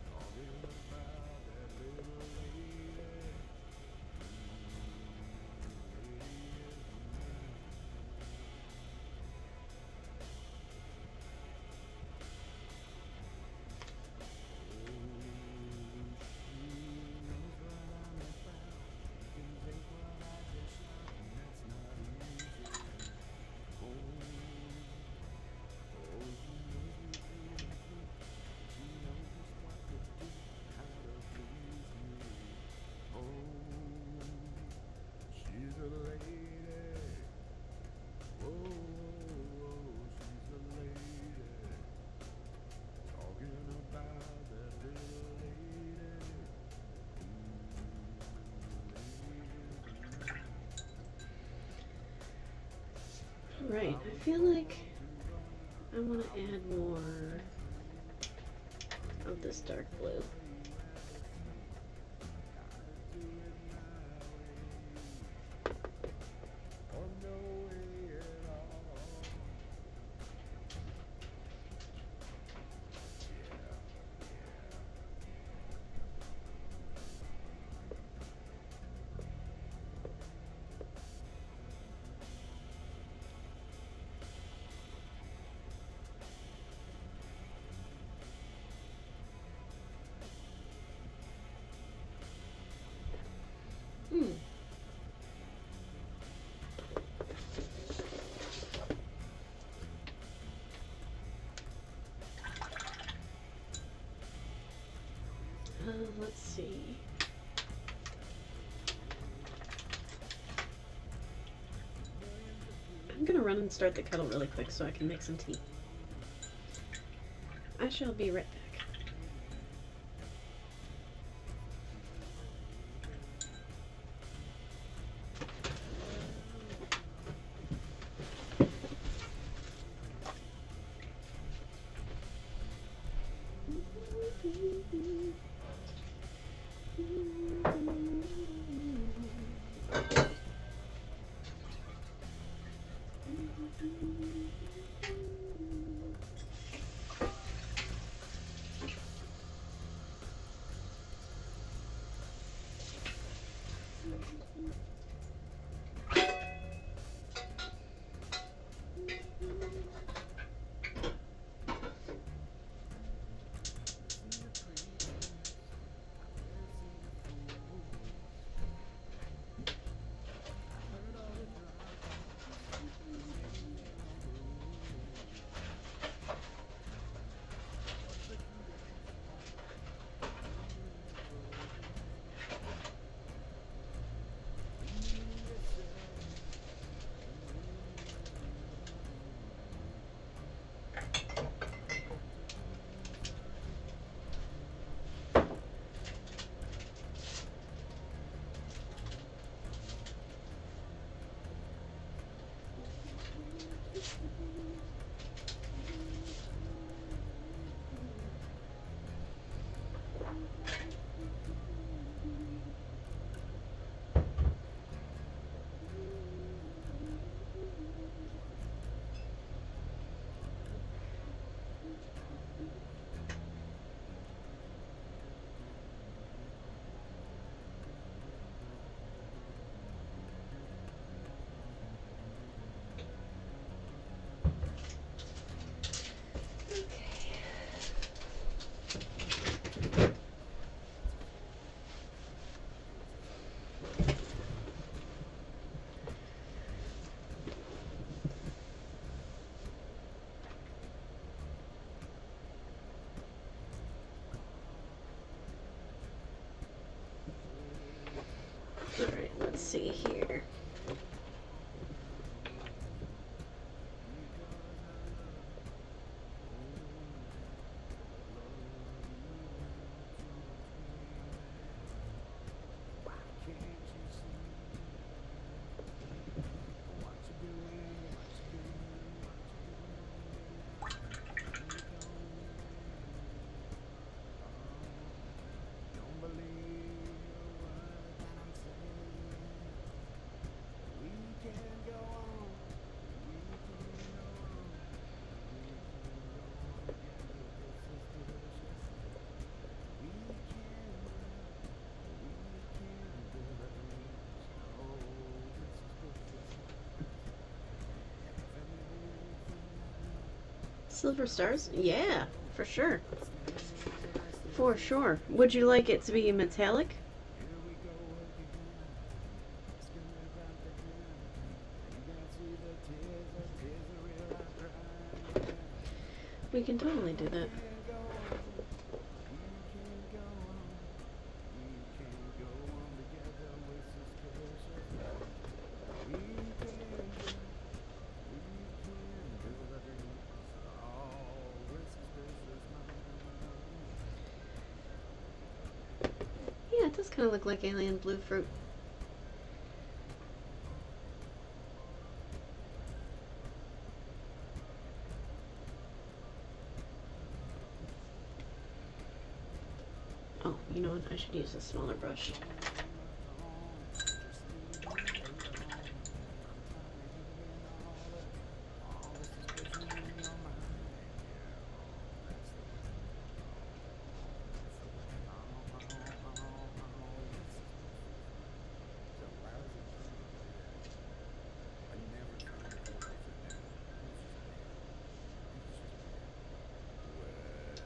Talking about that little lady. Right, I feel like I want to add more of this dark blue. Hmm. Let's see. I'm gonna run and start the kettle really quick so I can make some tea. I shall be right back. Alright, let's see here. Silver stars? Yeah, for sure. For sure. Would you like it to be metallic? We can totally do that. Yeah, it does kind of look like alien blue fruit. You know what? I should use a smaller brush.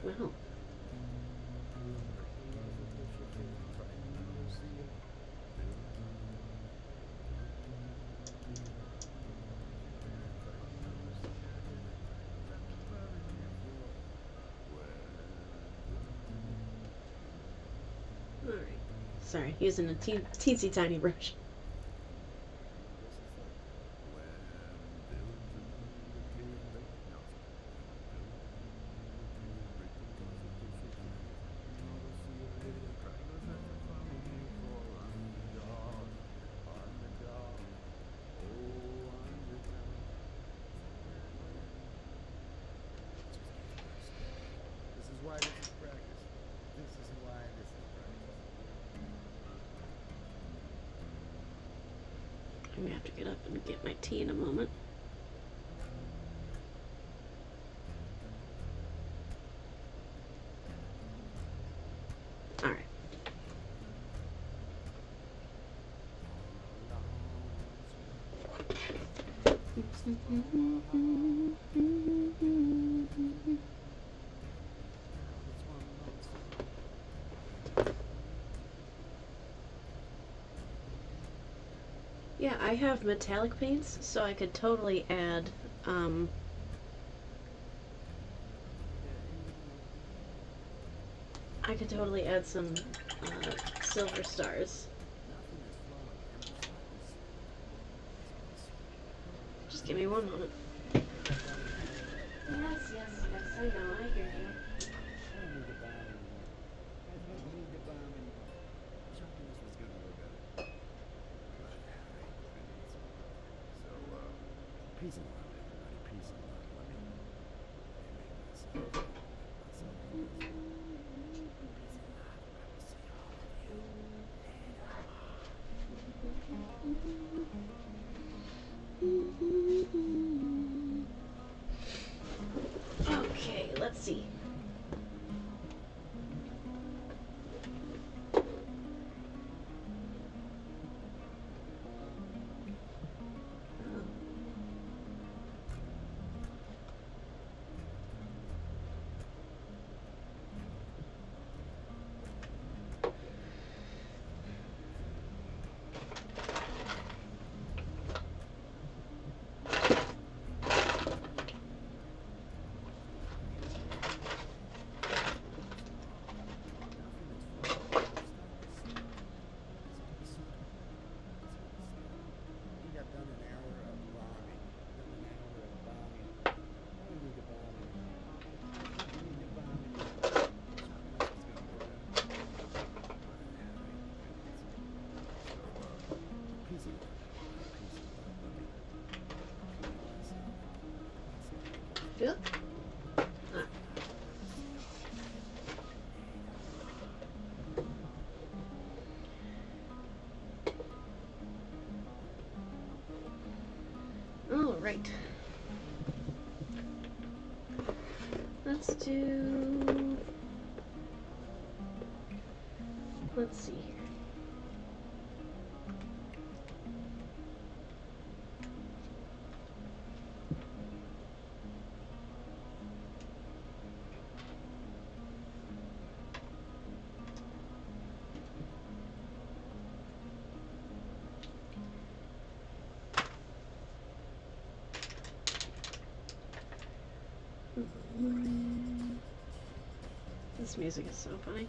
Wow. Alright. Sorry, using a teensy tiny brush. Why this is practice. This is why this is practice. I'm gonna have to get up and get my tea in a moment. Alright. Yeah, I have metallic paints, so I could totally add, some silver stars. Just give me one moment. Yes, I know, I hear you. Peace and love, everybody. Peace and love. Let me myself. Okay, let's see. Good. All right. Let's see here. This music is so funny.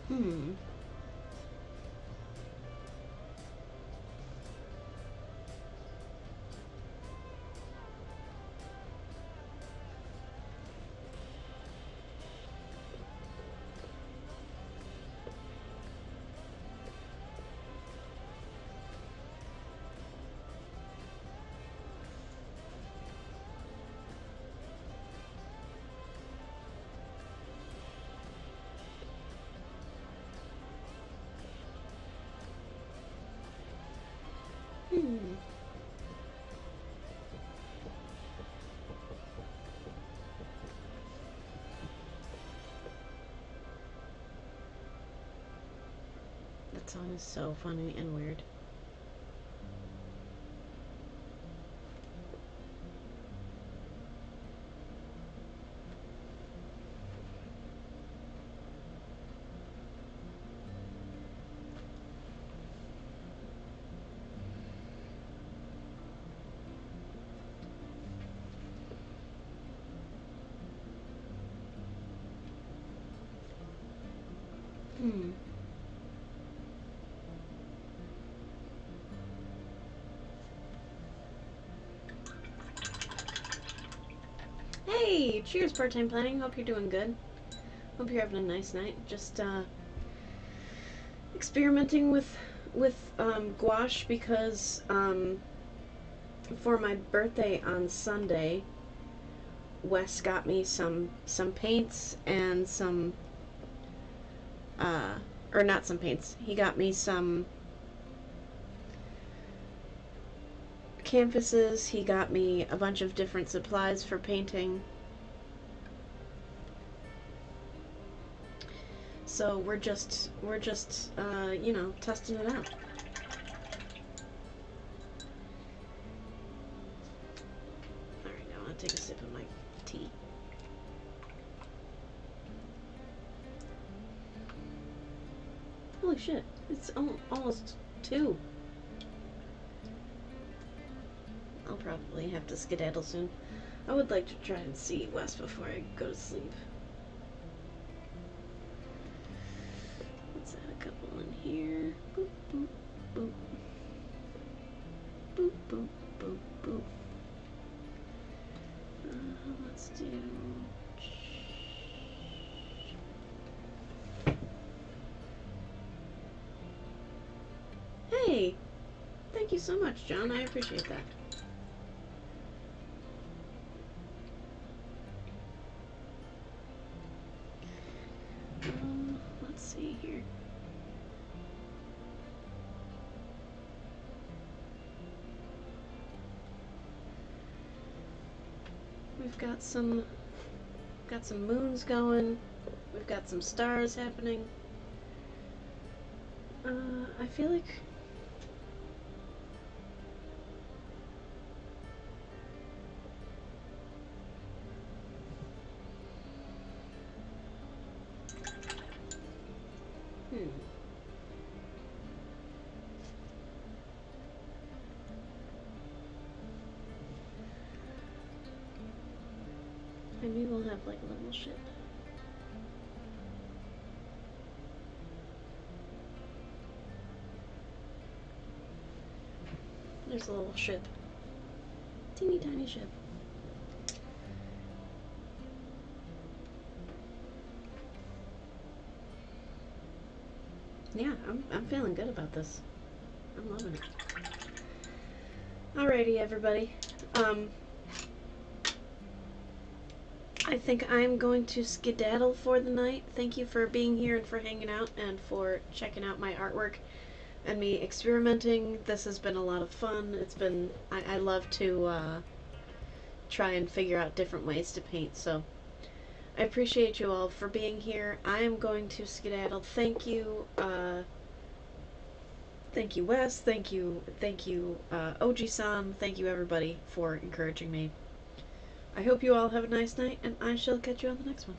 Hmm. Hmm. That song is so funny and weird. Hmm. Hey, cheers, part-time planning. Hope you're doing good. Hope you're having a nice night. Just experimenting with gouache because for my birthday on Sunday, Wes got me some paints and some or not some paints. He got me some canvases. He got me a bunch of different supplies for painting. So we're just you know, testing it out. All right, now I'll take a sip of my tea. Holy shit! It's almost 2. I'll probably have to skedaddle soon. I would like to try and see Wes before I go to sleep. Let's add a couple in here. Boop, boop, boop. Boop, boop, boop, boop. Let's do... Hey! Thank you so much, John. I appreciate that. Let's see here. We've got some moons going. We've got some stars happening. I feel like maybe we'll have like a little ship. There's a little ship. Teeny tiny ship. Yeah, I'm feeling good about this. I'm loving it. Alrighty, everybody. I think I'm going to skedaddle for the night. Thank you for being here and for hanging out and for checking out my artwork and me experimenting. This has been a lot of fun. It's been, I love to try and figure out different ways to paint, so I appreciate you all for being here. I am going to skedaddle. Thank you, Wes. Thank you, Oji-san. Thank you, everybody, for encouraging me. I hope you all have a nice night, and I shall catch you on the next one.